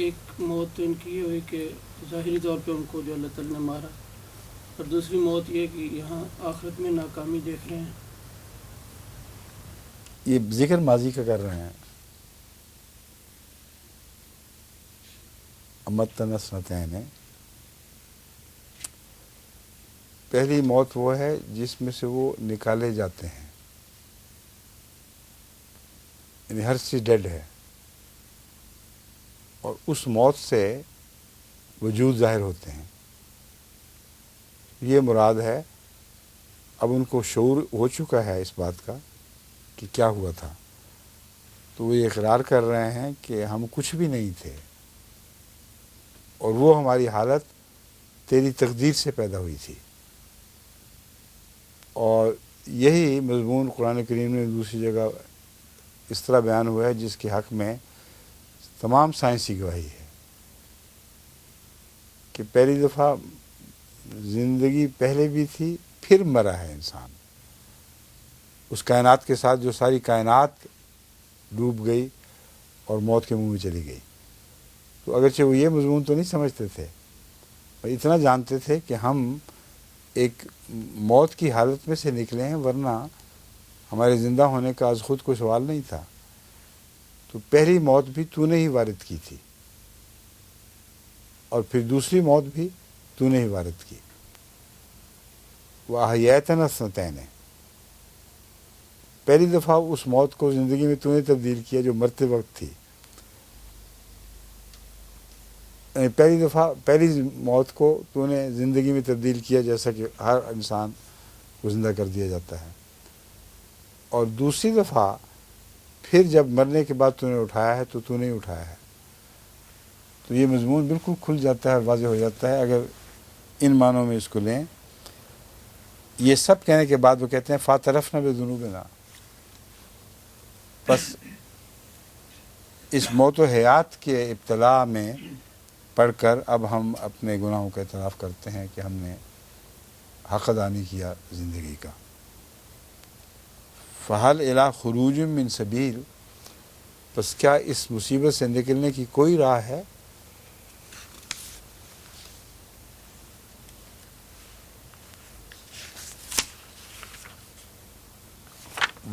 ایک موت تو ان کی یہ ہوئی کہ ظاہری طور پہ ان کو جو اللہ تعالیٰ نے مارا، اور دوسری موت یہ کہ یہاں آخرت میں ناکامی دیکھ رہے ہیں. یہ ذکر ماضی کا کر رہے ہیں. امتنا اثنتین، پہلی موت وہ ہے جس میں سے وہ نکالے جاتے ہیں، یعنی ہر چیز ڈیڈ ہے، اور اس موت سے وجود ظاہر ہوتے ہیں. یہ مراد ہے. اب ان کو شعور ہو چکا ہے اس بات کا کہ کیا ہوا تھا، تو وہ یہ اقرار کر رہے ہیں کہ ہم کچھ بھی نہیں تھے، اور وہ ہماری حالت تیری تقدیر سے پیدا ہوئی تھی. اور یہی مضمون قرآن کریم میں دوسری جگہ اس طرح بیان ہوا ہے جس کے حق میں تمام سائنسی گواہی ہے کہ پہلی دفعہ زندگی پہلے بھی تھی، پھر مرا ہے انسان. اس کائنات کے ساتھ جو ساری کائنات ڈوب گئی اور موت کے منہ میں چلی گئی. تو اگرچہ وہ یہ مضمون تو نہیں سمجھتے تھے، پر اتنا جانتے تھے کہ ہم ایک موت کی حالت میں سے نکلے ہیں، ورنہ ہمارے زندہ ہونے کا از خود کوئی سوال نہیں تھا. تو تو پہلی موت بھی تو نے ہی وارد کی تھی اور پھر دوسری موت بھی تو نے ہی وارد کی. وَأَحْيَيْتَنَا اثْنَتَيْنِ، پہلی دفعہ اس موت کو زندگی میں تو نے تبدیل کیا جو مرتے وقت تھی. پہلی دفعہ پہلی موت کو تو نے زندگی میں تبدیل کیا جیسا کہ ہر انسان کو زندہ کر دیا جاتا ہے، اور دوسری دفعہ پھر جب مرنے کے بعد تو نے اٹھایا ہے تو نے ہی اٹھایا ہے. تو یہ مضمون بالکل کھل جاتا ہے اور واضح ہو جاتا ہے اگر ان معنوں میں اس کو لیں. یہ سب کہنے کے بعد وہ کہتے ہیں فَاعْتَرَفْنَا بِذُنُوبِنَا، بس اس موت و حیات کے ابتلا میں پڑھ کر اب ہم اپنے گناہوں کا اعتراف کرتے ہیں کہ ہم نے حق ادا نہیں کیا زندگی کا. فَهَلْ إِلَىٰ خُرُوجٍ مِّن سَبِيلٍ، بس کیا اس مصیبت سے نکلنے کی کوئی راہ ہے؟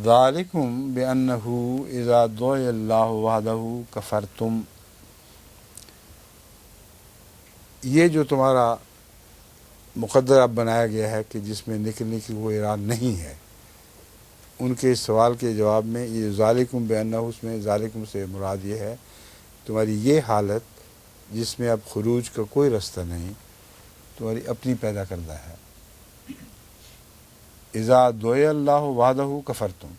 ذَلِكُمْ بِأَنَّهُ إِذَا دُعِيَ اللَّهُ وَحْدَهُ كَفَرْتُمْ، یہ جو تمہارا مقدر اب بنایا گیا ہے کہ جس میں نکلنے کی وہ اراد نہیں ہے، ان کے اس سوال کے جواب میں یہ ذالکم بانہ، اس میں ذالکم سے مراد یہ ہے تمہاری یہ حالت جس میں اب خروج کا کوئی رستہ نہیں، تمہاری اپنی پیدا کردہ ہے. اذا دعی اللہ وحدہ کفرتم،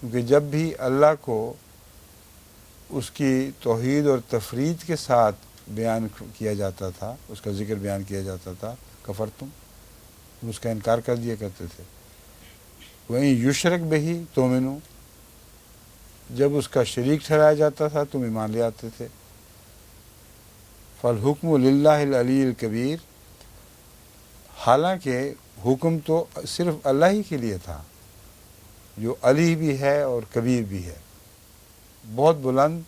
کیونکہ جب بھی اللہ کو اس کی توحید اور تفرید کے ساتھ بیان کیا جاتا تھا، اس کا ذکر بیان کیا جاتا تھا، کفرتم، تم اس کا انکار کر دیا کرتے تھے. وہیں یشرک بہی تومنو، جب اس کا شریک ٹھہرایا جاتا تھا تم ایمان لے آتے تھے. فالحکم للہ العلی الکبیر، حالانکہ حکم تو صرف اللہ ہی کے لیے تھا جو علی بھی ہے اور کبیر بھی ہے، بہت بلند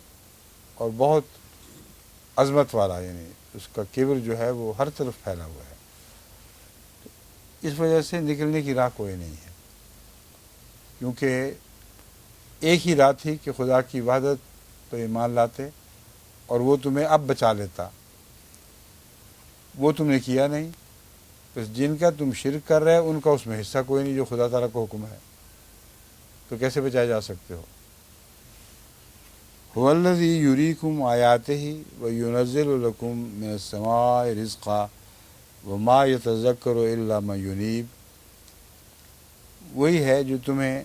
اور بہت عظمت والا، یعنی اس کا کبر جو ہے وہ ہر طرف پھیلا ہوا ہے. اس وجہ سے نکلنے کی راہ کوئی نہیں ہے، کیونکہ ایک ہی راہ تھی کہ خدا کی وحدت پر ایمان لاتے اور وہ تمہیں اب بچا لیتا. وہ تم نے کیا نہیں، بس جن کا تم شرک کر رہے ان کا اس میں حصہ کوئی نہیں جو خدا تعالیٰ کو حکم ہے، تو کیسے بچائے جا سکتے ہو؟ هو الذی یریکم آیاتہ وینزل لکم من السماء رزقا وما یتذکر الا من ینیب، وہی ہے جو تمہیں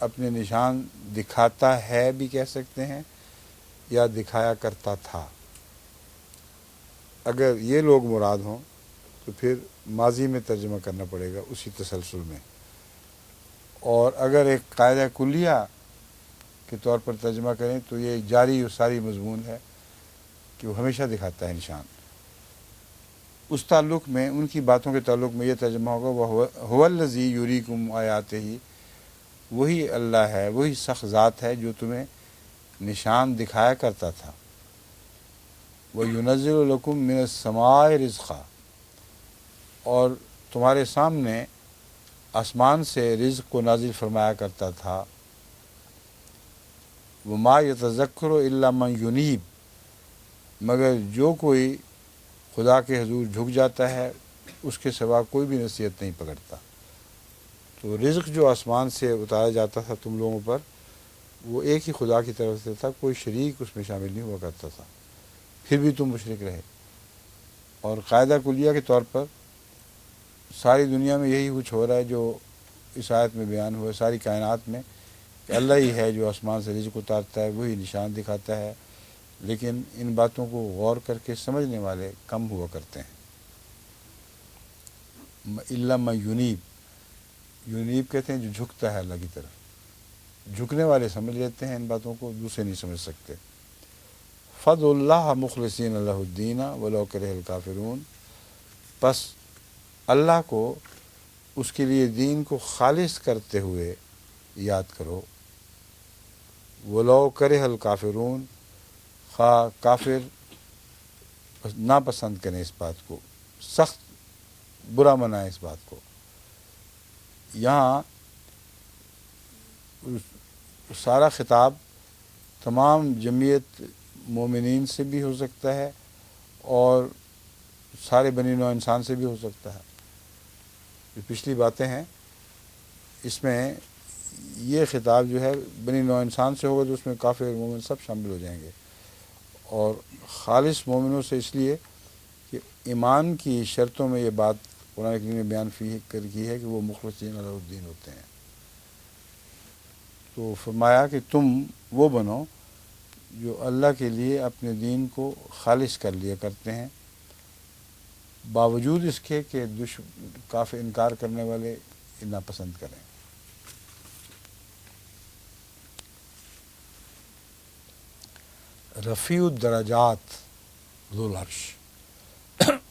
اپنے نشان دکھاتا ہے بھی کہہ سکتے ہیں یا دکھایا کرتا تھا. اگر یہ لوگ مراد ہوں تو پھر ماضی میں ترجمہ کرنا پڑے گا اسی تسلسل میں، اور اگر ایک قاعدہ کلیہ کے طور پر ترجمہ کریں تو یہ جاری و ساری مضمون ہے کہ وہ ہمیشہ دکھاتا ہے نشان. اس تعلق میں، ان کی باتوں کے تعلق میں یہ ترجمہ ہوگا وَهُوَ الَّذِي يُرِيكُمْ آیاتہ، وہی اللہ ہے، وہی سخت ذات ہے جو تمہیں نشان دکھایا کرتا تھا. وَيُنَزِّلُ لَكُم مِّنَ السَّمَاءِ رِزْقًا، اور تمہارے سامنے آسمان سے رزق کو نازل فرمایا کرتا تھا. وَمَا يَتَذَكَّرُ إِلَّا مَن يُنِيبُ، مگر جو کوئی خدا کے حضور جھک جاتا ہے اس کے سوا کوئی بھی نصیحت نہیں پکڑتا. تو رزق جو آسمان سے اتارا جاتا تھا تم لوگوں پر، وہ ایک ہی خدا کی طرف سے تھا، کوئی شریک اس میں شامل نہیں ہوا کرتا تھا، پھر بھی تم مشرک رہے. اور قاعدہ کلیہ کے طور پر ساری دنیا میں یہی کچھ ہو رہا ہے جو اس آیت میں بیان ہوا ہے، ساری کائنات میں، کہ اللہ ہی ہے جو آسمان سے رزق اتارتا ہے، وہی نشان دکھاتا ہے، لیکن ان باتوں کو غور کر کے سمجھنے والے کم ہوا کرتے ہیں. الا من ینیب، یونیب کہتے ہیں جو جھکتا ہے اللہ کی طرف، جھکنے والے سمجھ لیتے ہیں ان باتوں کو، دوسرے نہیں سمجھ سکتے. فَادْعُوا اللَّهَ مُخْلِصِينَ لَهُ الدِّينَ وَلَوْ كَرِهَ الْكَافِرُونَ، پس اللہ کو اس کے لیے دین کو خالص کرتے ہوئے یاد کرو. وَلَوْ كَرِهَ الْكَافِرُونَ، خواہ کافر ناپسند کریں اس بات کو، سخت برا منائیں اس بات کو. یہاں سارا خطاب تمام جمعیت مومنین سے بھی ہو سکتا ہے اور سارے بنی نوع انسان سے بھی ہو سکتا ہے. جو پچھلی باتیں ہیں اس میں یہ خطاب جو ہے بنی نوع انسان سے ہوگا تو اس میں کافر اور مومن سب شامل ہو جائیں گے، اور خالص مومنوں سے اس لیے کہ ایمان کی شرطوں میں یہ بات قرآن کریم نے بیان کی ہے کہ وہ مخلصین علی الدین ہوتے ہیں. تو فرمایا کہ تم وہ بنو جو اللہ کے لیے اپنے دین کو خالص کر لیا کرتے ہیں، باوجود اس کے کہ کافی انکار کرنے والے ناپسند کریں. رفیع الدرجات ذو العرش،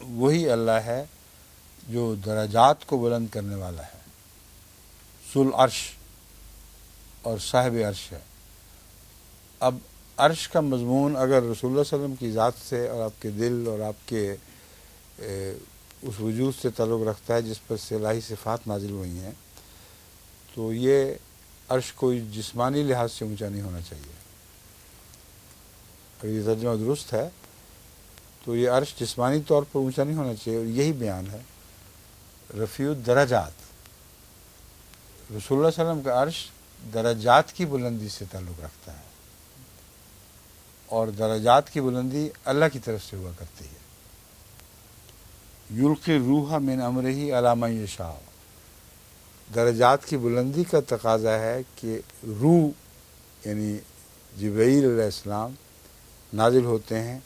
وہی اللہ ہے جو درجات کو بلند کرنے والا ہے، ذو العرش اور صاحب عرش ہے. اب عرش کا مضمون اگر رسول اللہ صلی اللہ علیہ وسلم کی ذات سے اور آپ کے دل اور آپ کے اس وجود سے تعلق رکھتا ہے جس پر سے الہی صفات نازل ہوئی ہیں، تو یہ عرش کوئی جسمانی لحاظ سے اونچا نہیں ہونا چاہیے. اگر یہ ترجمہ درست ہے تو یہ عرش جسمانی طور پر اونچا نہیں ہونا چاہیے، اور یہی بیان ہے. رفیع الدرجات، رسول اللہ صلی اللہ علیہ وسلم کا عرش درجات کی بلندی سے تعلق رکھتا ہے، اور درجات کی بلندی اللہ کی طرف سے ہوا کرتی ہے. یلقی الروح من امرہ علی من یشاء، درجات کی بلندی کا تقاضا ہے کہ روح یعنی جبرائیل علیہ السلام نازل ہوتے ہیں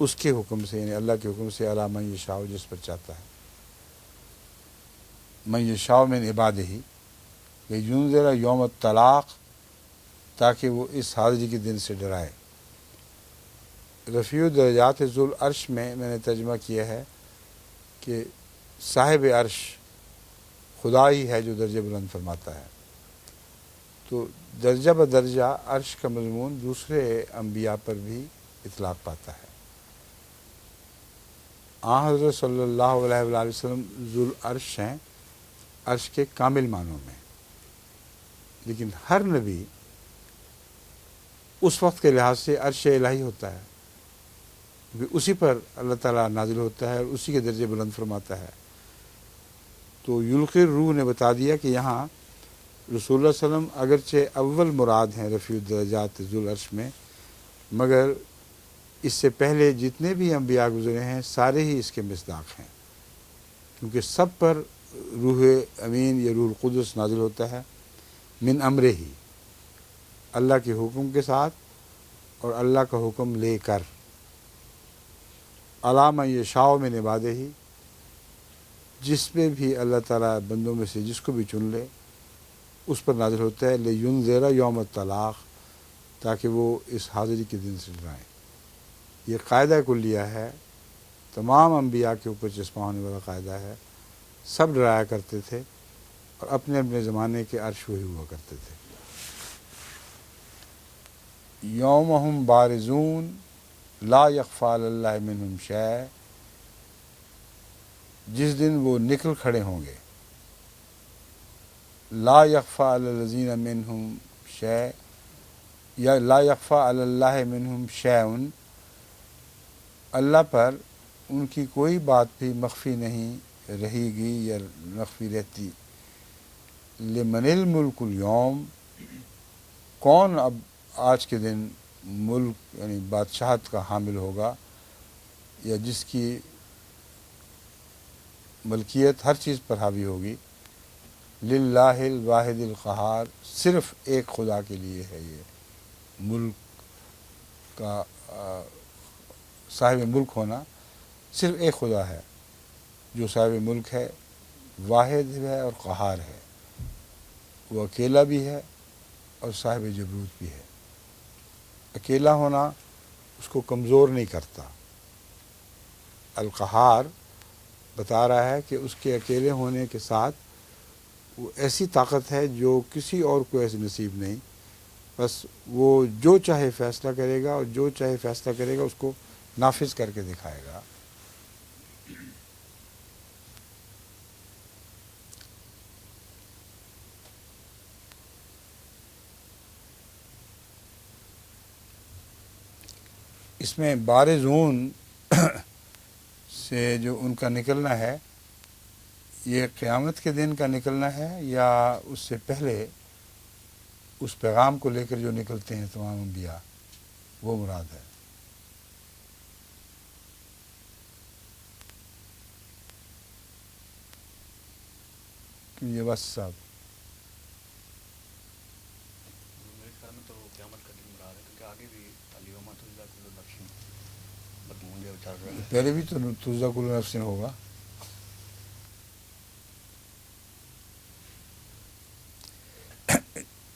اس کے حکم سے، یعنی اللہ کے حکم سے، علی من یشاء، جس پر چاہتا ہے. من یشاء من عبادہ لینذر یوم الطلاق، تاکہ وہ اس حاضری کے دن سے ڈرائے. رفیع درجات ذو العرش میں نے ترجمہ کیا ہے کہ صاحب عرش خدا ہی ہے جو درجہ بلند فرماتا ہے. تو درجہ بدرجہ عرش کا مضمون دوسرے انبیاء پر بھی اطلاق پاتا ہے. حضرت صلی اللہ علیہ وآلہ وسلم ذو العرش ہیں عرش کے کامل معنوں میں، لیکن ہر نبی اس وقت کے لحاظ سے عرش الہی ہوتا ہے، کیونکہ اسی پر اللہ تعالیٰ نازل ہوتا ہے اور اسی کے درجے بلند فرماتا ہے. تو یلقی الروح نے بتا دیا کہ یہاں رسول اللہ صلی اللہ علیہ وسلم اگرچہ اول مراد ہیں رفیع الدرجات ذو العرش میں، مگر اس سے پہلے جتنے بھی انبیاء گزرے ہیں سارے ہی اس کے مصداق ہیں، کیونکہ سب پر روح امین یا روح القدس نازل ہوتا ہے من امرہ ہی، اللہ کے حکم کے ساتھ اور اللہ کا حکم لے کر. علی من یشاء من عبادہ ہی، جس میں بھی اللہ تعالیٰ بندوں میں سے جس کو بھی چن لے اس پر نازل ہوتا ہے. لینذر یوم الطلاق، تاکہ وہ اس حاضری کے دن سے ڈرائیں. یہ قاعدہ کلیہ ہے، تمام انبیاء کے اوپر چسپاں ہونے والا قاعدہ ہے. سب ڈرایا کرتے تھے اور اپنے اپنے زمانے کے عرش وہی ہوا کرتے تھے. یوم ہم بارزون لا یخفی علی اللہ منہم شیء، جس دن وہ نکل کھڑے ہوں گے. لا یخفی علی الذین منہم شیء، یا لا یخفی علی اللہ منہم شیء، اللہ پر ان کی کوئی بات بھی مخفی نہیں رہے گی یا مخفی رہتی. لمن الملک اليوم، کون اب آج کے دن ملک یعنی بادشاہت کا حامل ہوگا، یا جس کی ملکیت ہر چیز پر حاوی ہوگی. للہ الواحد القہار، صرف ایک خدا کے لیے ہے یہ ملک کا صاحب ملک ہونا. صرف ایک خدا ہے جو صاحب ملک ہے، واحد ہے اور قہار ہے. وہ اکیلا بھی ہے اور صاحب جبروت بھی ہے. اکیلا ہونا اس کو کمزور نہیں کرتا. القہار بتا رہا ہے کہ اس کے اکیلے ہونے کے ساتھ وہ ایسی طاقت ہے جو کسی اور کو ایسی نصیب نہیں. بس وہ جو چاہے فیصلہ کرے گا اور جو چاہے فیصلہ کرے گا اس کو نافذ کر کے دکھائے گا. اس میں بارزون سے جو ان کا نکلنا ہے یہ قیامت کے دن کا نکلنا ہے یا اس سے پہلے اس پیغام کو لے کر جو نکلتے ہیں تمام انبیاء وہ مراد ہے؟ یہ بس صاحب میرے خیال میں تو قیامت کا دن مراد ہے کیونکہ آگے بھی الیوم تجزا کل نفس بدمون یہ چل رہا ہے. پہلے بھی تو تجزا کل نفس ہوگا.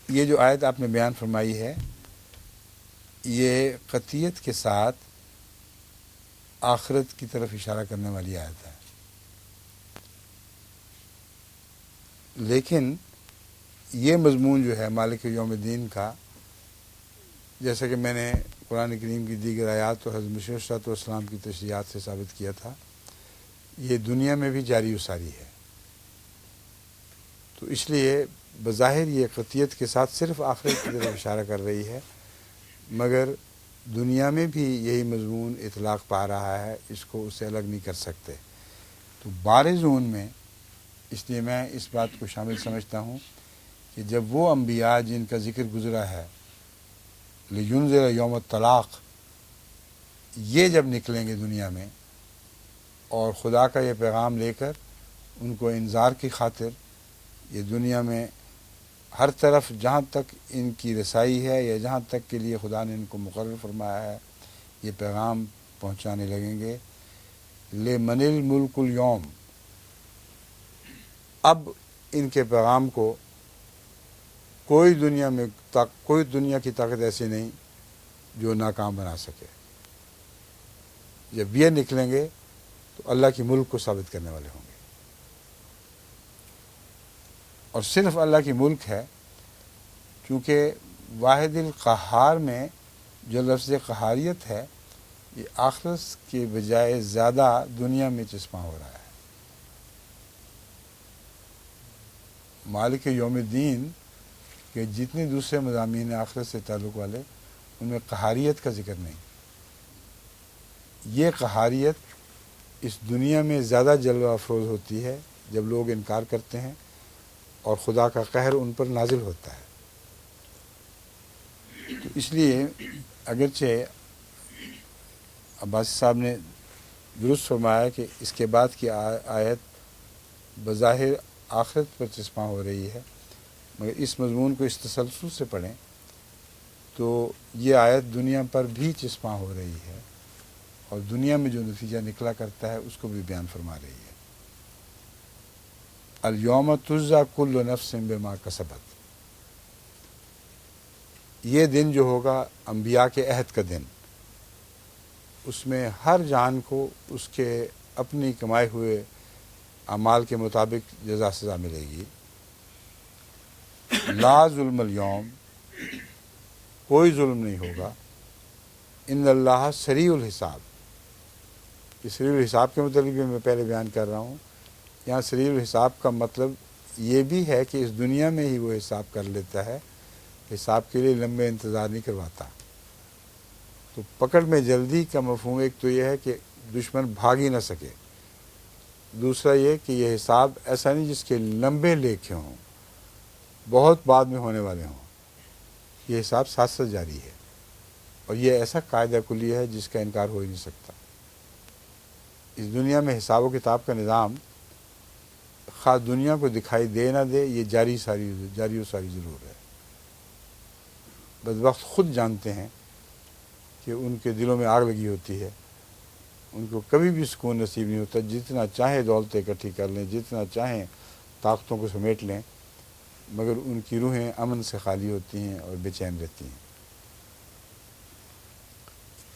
یہ جو آیت آپ نے بیان فرمائی ہے یہ قطعیت کے ساتھ آخرت کی طرف اشارہ کرنے والی آیت ہے. لیکن یہ مضمون جو ہے مالک یوم الدین کا، جیسا کہ میں نے قرآن کریم کی دیگر آیات اور حضرت مسیح علیہ الصلوۃ والسلام کی تشریحات سے ثابت کیا تھا، یہ دنیا میں بھی جاری و ساری ہے. تو اس لیے بظاہر یہ قطعیت کے ساتھ صرف آخرت کی طرف اشارہ کر رہی ہے، مگر دنیا میں بھی یہی مضمون اطلاق پا رہا ہے، اس کو اس سے الگ نہیں کر سکتے. تو بارزون میں اس لیے میں اس بات کو شامل سمجھتا ہوں کہ جب وہ انبیاء جن کا ذکر گزرا ہے لینذر یوم الطلاق، یہ جب نکلیں گے دنیا میں اور خدا کا یہ پیغام لے کر ان کو انذار کی خاطر یہ دنیا میں ہر طرف جہاں تک ان کی رسائی ہے یا جہاں تک کے لیے خدا نے ان کو مقرر فرمایا ہے یہ پیغام پہنچانے لگیں گے. لمن الملک اليوم، اب ان کے پیغام کو کوئی دنیا کی طاقت ایسی نہیں جو ناکام بنا سکے. جب یہ نکلیں گے تو اللہ کی ملک کو ثابت کرنے والے ہوں گے. اور صرف اللہ کی ملک ہے، کیونکہ واحد القہار میں جو لفظ قہاریت ہے یہ آخرت کے بجائے زیادہ دنیا میں چسپاں ہو رہا ہے. مالک یوم الدین کے جتنے دوسرے مضامین آخرت سے تعلق والے ان میں قہاریت کا ذکر نہیں. یہ قہاریت اس دنیا میں زیادہ جلوہ افروز ہوتی ہے جب لوگ انکار کرتے ہیں اور خدا کا قہر ان پر نازل ہوتا ہے. تو اس لیے اگرچہ عباسی صاحب نے درست فرمایا کہ اس کے بعد کی آیت بظاہر آخرت پر چسپاں ہو رہی ہے، مگر اس مضمون کو اس تسلسل سے پڑھیں تو یہ آیت دنیا پر بھی چسپاں ہو رہی ہے اور دنیا میں جو نتیجہ نکلا کرتا ہے اس کو بھی بیان فرما رہی ہے. الیوم تجزا کل نفس بما کسبت، یہ دن جو ہوگا انبیاء کے عہد کا دن، اس میں ہر جان کو اس کے اپنی کمائے ہوئے اعمال کے مطابق جزا سزا ملے گی. لا ظلم اليوم، کوئی ظلم نہیں ہوگا. ان اللہ سریع الحساب، یہ سریع الحساب کے متعلق بھی میں پہلے بیان کر رہا ہوں. یہاں سریع الحساب کا مطلب یہ بھی ہے کہ اس دنیا میں ہی وہ حساب کر لیتا ہے، حساب کے لیے لمبے انتظار نہیں کرواتا. تو پکڑ میں جلدی کا مفہوم ایک تو یہ ہے کہ دشمن بھاگ ہی نہ سکے، دوسرا یہ کہ یہ حساب ایسا نہیں جس کے لمبے لیکھے ہوں، بہت بعد میں ہونے والے ہوں. یہ حساب ساتھ ساتھ جاری ہے اور یہ ایسا قاعدہ کلی ہے جس کا انکار ہو ہی نہیں سکتا. اس دنیا میں حساب و کتاب کا نظام خواہ دنیا کو دکھائی دے نہ دے یہ جاری و ساری ضرور ہے. بدبخت خود جانتے ہیں کہ ان کے دلوں میں آگ لگی ہوتی ہے، ان کو کبھی بھی سکون نصیب نہیں ہوتا. جتنا چاہیں دولتیں اکٹھی کر لیں، جتنا چاہیں طاقتوں کو سمیٹ لیں، مگر ان کی روحیں امن سے خالی ہوتی ہیں اور بے چین رہتی ہیں.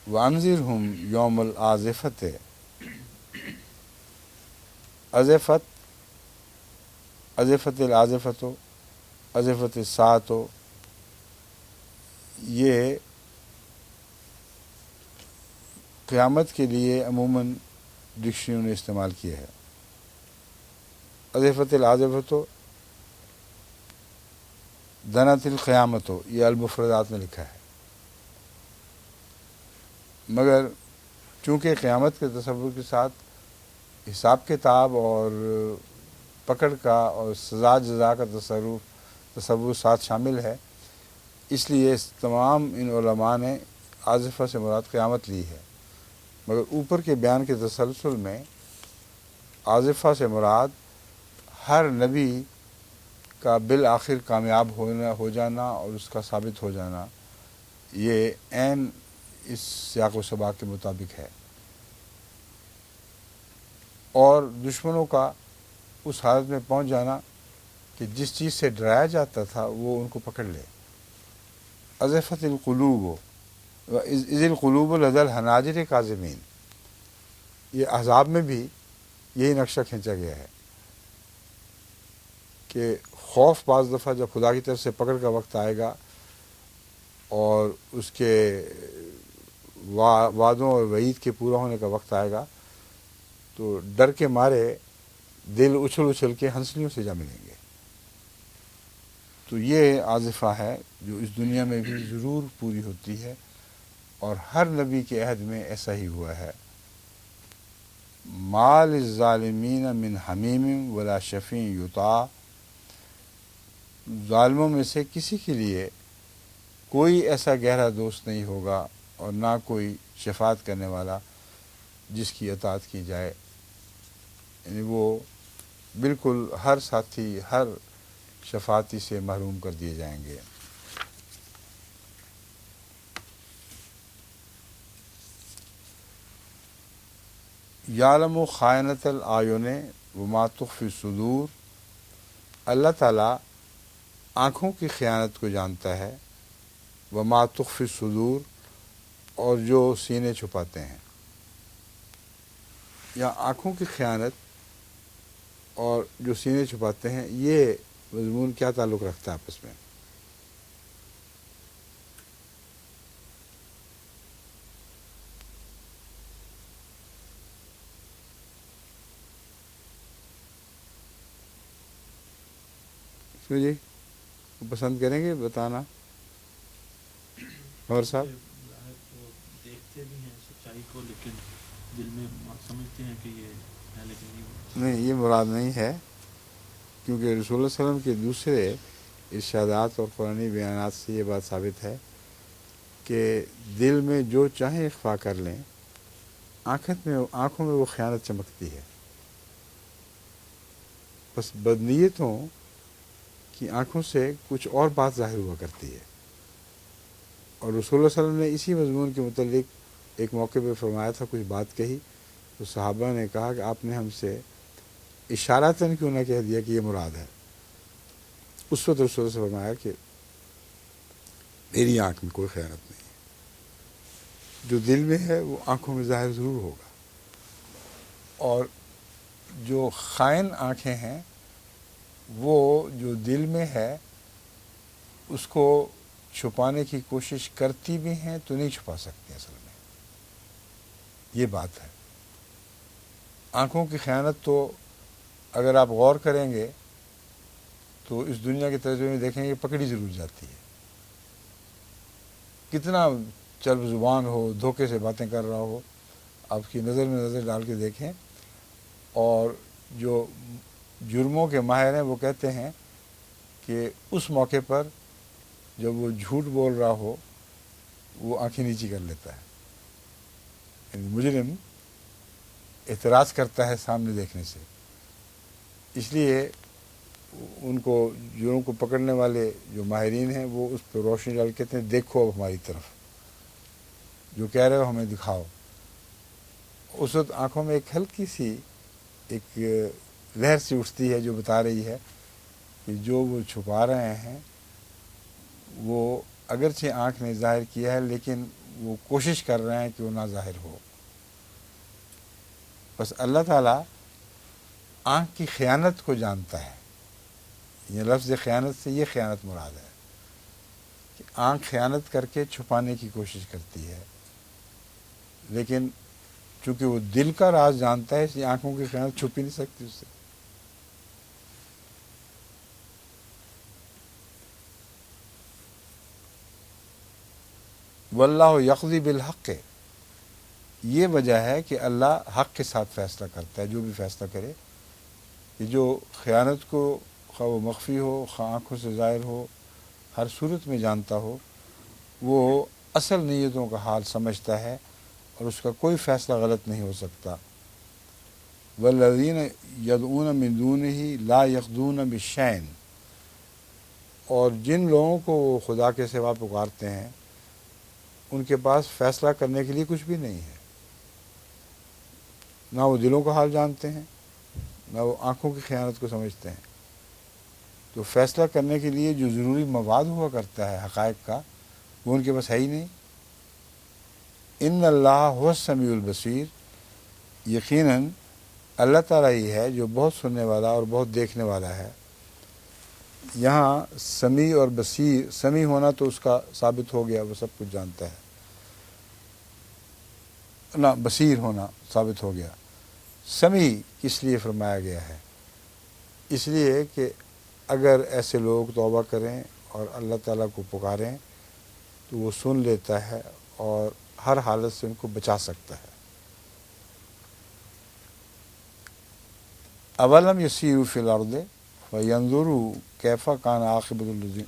وَأَنذِرْهُمْ یوم العازفۃ، عزفت العازفۃ، عزفت الساعۃ، یہ قیامت کے لیے عموماً ڈکشنریوں نے استعمال کیا ہے. عزفت العازفۃ، دنت القیامت، یہ المفردات میں لکھا ہے. مگر چونکہ قیامت کے تصور کے ساتھ حساب کتاب اور پکڑ کا اور سزا جزا کا تصور ساتھ شامل ہے، اس لیے تمام ان علماء نے آزفہ سے مراد قیامت لی ہے، مگر اوپر کے بیان کے تسلسل میں آزفہ سے مراد ہر نبی کا بالآخر کامیاب ہو جانا اور اس کا ثابت ہو جانا، یہ عین اس سیاق و سباق کے مطابق ہے، اور دشمنوں کا اس حالت میں پہنچ جانا کہ جس چیز سے ڈرایا جاتا تھا وہ ان کو پکڑ لے۔ ازفت القلوب اذ القلوب لدى الحناجر کاظمین، یہ احزاب میں بھی یہی نقشہ کھینچا گیا ہے کہ خوف بعض دفعہ جب خدا کی طرف سے پکڑ کا وقت آئے گا اور اس کے وعدوں اور وعید کے پورا ہونے کا وقت آئے گا تو ڈر کے مارے دل اچھل اچھل کے ہنسلیوں سے جا ملیں گے۔ تو یہ آزفہ ہے جو اس دنیا میں بھی ضرور پوری ہوتی ہے، اور ہر نبی کے عہد میں ایسا ہی ہوا ہے۔ مال الظالمین من حمیم ولا شفیع یطاع، ظالموں میں سے کسی کے لیے کوئی ایسا گہرا دوست نہیں ہوگا اور نہ کوئی شفاعت کرنے والا جس کی اطاعت کی جائے، یعنی وہ بالکل ہر ساتھی ہر شفاعتی سے محروم کر دیے جائیں گے۔ یعلم خائنۃ الاعین وما تخفی الصدور، اللہ تعالیٰ آنکھوں کی خیانت کو جانتا ہے، وما تخفی الصدور، اور جو سینے چھپاتے ہیں۔ یا آنکھوں کی خیانت اور جو سینے چھپاتے ہیں، یہ مضمون کیا تعلق رکھتا ہے آپس میں؟ جی پسند کریں گے بتانا اور صاحب؟ وہ دیکھتے بھی ہیں سچائی کو لیکن دل میں سمجھتے ہیں کہ یہ ہے لیکن نہیں، یہ مراد نہیں ہے، کیونکہ رسول اللہ صلی اللہ علیہ وسلم کے دوسرے ارشادات اور قرآنی بیانات سے یہ بات ثابت ہے کہ دل میں جو چاہیں اخفا کر لیں، آنکھوں میں وہ خیانت چمکتی ہے۔ بس بدنیتوں کی آنکھوں سے کچھ اور بات ظاہر ہوا کرتی ہے، اور رسول اللہ صلی اللہ علیہ وسلم نے اسی مضمون کے متعلق ایک موقع پہ فرمایا تھا، کچھ بات کہی تو صحابہ نے کہا کہ آپ نے ہم سے اشارتاً کیوں نہ کہہ دیا کہ یہ مراد ہے۔ اس وقت رسول اللہ سے فرمایا کہ میری آنکھ میں کوئی خیانت نہیں ہے، جو دل میں ہے وہ آنکھوں میں ظاہر ضرور ہوگا، اور جو خائن آنکھیں ہیں وہ جو دل میں ہے اس کو چھپانے کی کوشش کرتی بھی ہیں تو نہیں چھپا سکتی، اصل میں یہ بات ہے۔ آنکھوں کی خیانت تو اگر آپ غور کریں گے تو اس دنیا کے تجربے میں دیکھیں گے پکڑی ضرور جاتی ہے۔ کتنا چرب زبان ہو، دھوکے سے باتیں کر رہا ہو، آپ کی نظر میں نظر ڈال کے دیکھیں، اور جو جرموں کے ماہر ہیں وہ کہتے ہیں کہ اس موقع پر جب وہ جھوٹ بول رہا ہو وہ آنکھیں نیچی کر لیتا ہے، یعنی مجرم اعتراض کرتا ہے سامنے دیکھنے سے۔ اس لیے ان کو جرم کو پکڑنے والے جو ماہرین ہیں وہ اس پہ روشنی ڈال کہتے ہیں دیکھو اب ہماری طرف، جو کہہ رہے ہو ہمیں دکھاؤ۔ اس وقت آنکھوں میں ایک ہلکی سی ایک لہر سی اٹھتی ہے جو بتا رہی ہے کہ جو وہ چھپا رہے ہیں وہ اگرچہ آنکھ نے ظاہر کیا ہے لیکن وہ کوشش کر رہے ہیں کہ وہ نہ ظاہر ہو۔ بس اللہ تعالیٰ آنکھ کی خیانت کو جانتا ہے، یہ لفظ خیانت سے یہ خیانت مراد ہے کہ آنکھ خیانت کر کے چھپانے کی کوشش کرتی ہے، لیکن چونکہ وہ دل کا راز جانتا ہے اس لیے آنکھوں کی خیانت چھپ ہی نہیں سکتی اس سے۔ واللہ یقضی بالحق، یہ وجہ ہے کہ اللہ حق کے ساتھ فیصلہ کرتا ہے، جو بھی فیصلہ کرے. کہ جو خیانت کو خواہ وہ مخفی ہو خواہ آنکھوں سے ظاہر ہو ہر صورت میں جانتا ہو، وہ اصل نیتوں کا حال سمجھتا ہے اور اس کا کوئی فیصلہ غلط نہیں ہو سکتا. والذین یدعون من دونہ لا یخضون بشیء، اور جن لوگوں کو وہ خدا کے سوا پکارتے ہیں ان کے پاس فیصلہ کرنے کے لیے کچھ بھی نہیں ہے. نہ وہ دلوں کا حال جانتے ہیں، نہ وہ آنکھوں کی خیانت کو سمجھتے ہیں. تو فیصلہ کرنے کے لیے جو ضروری مواد ہوا کرتا ہے حقائق کا، وہ ان کے پاس ہے ہی نہیں. ان اللہ هو السمیع البصیر، یقیناً اللہ تعالیٰ ہی ہے جو بہت سننے والا اور بہت دیکھنے والا ہے. یہاں سمیع اور بصیر، سمیع ہونا تو اس کا ثابت ہو گیا، وہ سب کچھ جانتا ہے. نہ بصیر ہونا ثابت ہو گیا. سمیع کس لیے فرمایا گیا ہے؟ اس لیے کہ اگر ایسے لوگ توبہ کریں اور اللہ تعالیٰ کو پکاریں تو وہ سن لیتا ہے اور ہر حالت سے ان کو بچا سکتا ہے. اولم یسیروا فی الارض فینظروا کیف کان عاقبۃ الذین.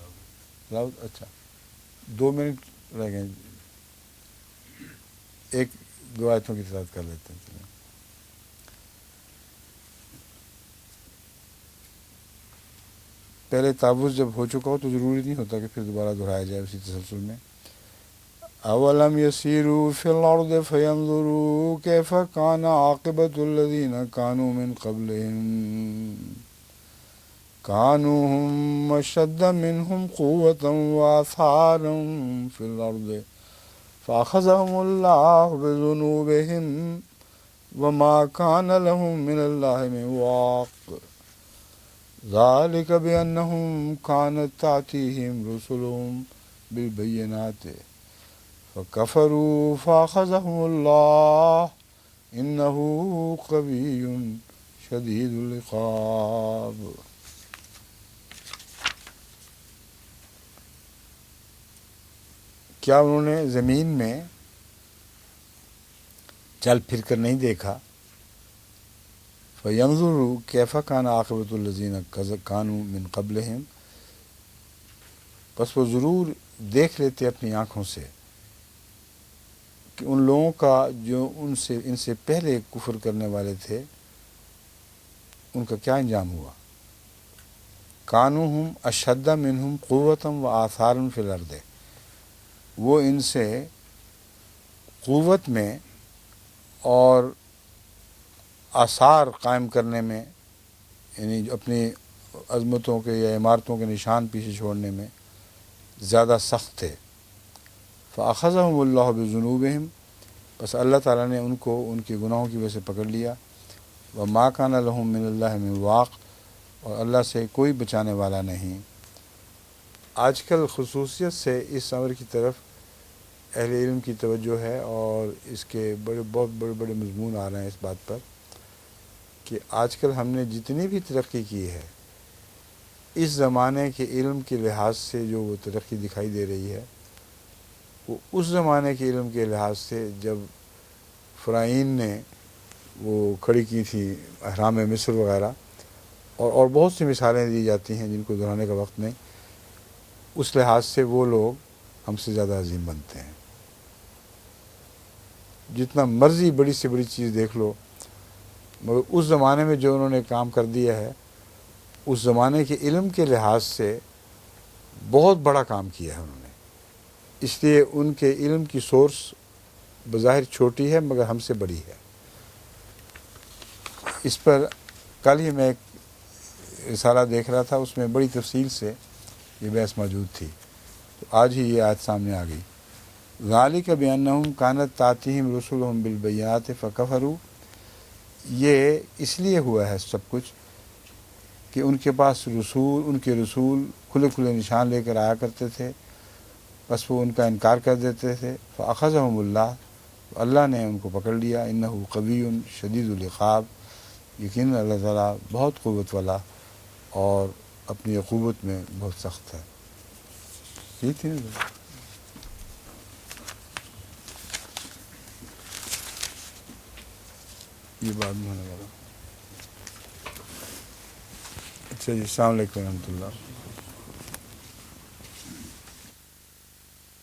اچھا 2 منٹ رہ گئے، ایک دو آیتوں کی تلاوت کر لیتے ہیں. پہلے تعوذ جب ہو چکا ہو تو ضروری نہیں ہوتا کہ پھر دوبارہ دہرایا جائے اسی تسلسل میں. اولم یسیروا فی الارض فینظروا کیف کان عاقبۃ الذین کانوا من قبلہم کانوا هم اشد منهم قوة وآثارا فی الارض فأخذهم اللہ بذنوبہم وما کان لهم من اللہ من واق ذلك بأنهم كانت تأتيهم رسلهم بالبينات فكفروا فأخذهم الله إنه قوي شديد العقاب. کیا انہوں نے زمین میں چل پھر کر نہیں دیکھا؟ فَيَنظُرُوا كَيْفَ كَانَ عَاقِبَةُ الَّذِينَ كَانُوا مِن قَبْلِهِمْ، بس وہ ضرور دیکھ لیتے اپنی آنکھوں سے کہ ان لوگوں کا جو ان سے پہلے کفر کرنے والے تھے ان کا کیا انجام ہوا. كَانُوا هُمْ أَشَدَّ مِنْهُمْ قُوَّةً وَآثَارًا فِي الْأَرْضِ، وہ ان سے قوت میں اور آثار قائم کرنے میں، یعنی اپنی عظمتوں کے یا عمارتوں کے نشان پیچھے چھوڑنے میں زیادہ سخت تھے. فأخذهم اللہ بذنوبہم، بس اللہ تعالیٰ نے ان کو ان کے گناہوں کی وجہ سے پکڑ لیا. وما کان لہم من اللہ من واق، اور اللہ سے کوئی بچانے والا نہیں. آج کل خصوصیت سے اس امر کی طرف اہل علم کی توجہ ہے اور اس کے بہت بڑے مضمون آ رہے ہیں اس بات پر کہ آج کل ہم نے جتنی بھی ترقی کی ہے اس زمانے کے علم کے لحاظ سے جو وہ ترقی دکھائی دے رہی ہے وہ اس زمانے کے علم کے لحاظ سے جب فرعین نے وہ کھڑی کی تھی اہرام مصر وغیرہ، اور بہت سی مثالیں دی جاتی ہیں جن کو دہرانے کا وقت نہیں، اس لحاظ سے وہ لوگ ہم سے زیادہ عظیم بنتے ہیں. جتنا مرضی بڑی سے بڑی چیز دیکھ لو، مگر اس زمانے میں جو انہوں نے کام کر دیا ہے اس زمانے کے علم کے لحاظ سے بہت بڑا کام کیا ہے انہوں نے. اس لیے ان کے علم کی سورس بظاہر چھوٹی ہے مگر ہم سے بڑی ہے. اس پر کل ہی میں ایک رسالہ دیکھ رہا تھا، اس میں بڑی تفصیل سے یہ بحث موجود تھی، تو آج ہی یہ آیت سامنے آ گئی. ذالک بأنہم کانت تأتیہم رسلہم بالبینات فکفروا، یہ اس لیے ہوا ہے سب کچھ کہ ان کے پاس ان کے رسول کھلے کھلے نشان لے کر آیا کرتے تھے، بس وہ ان کا انکار کر دیتے تھے. فأخذہم اللہ، اللہ نے ان کو پکڑ لیا. انہ قوی شدید العقاب، یقیناً اللہ تعالیٰ بہت قوت والا اور اپنی عقوبت میں بہت سخت ہے. ٹھیک ہے. یہ بعد میں ہونے والا. اچھا جی، السلام علیکم ورحمۃ اللہ.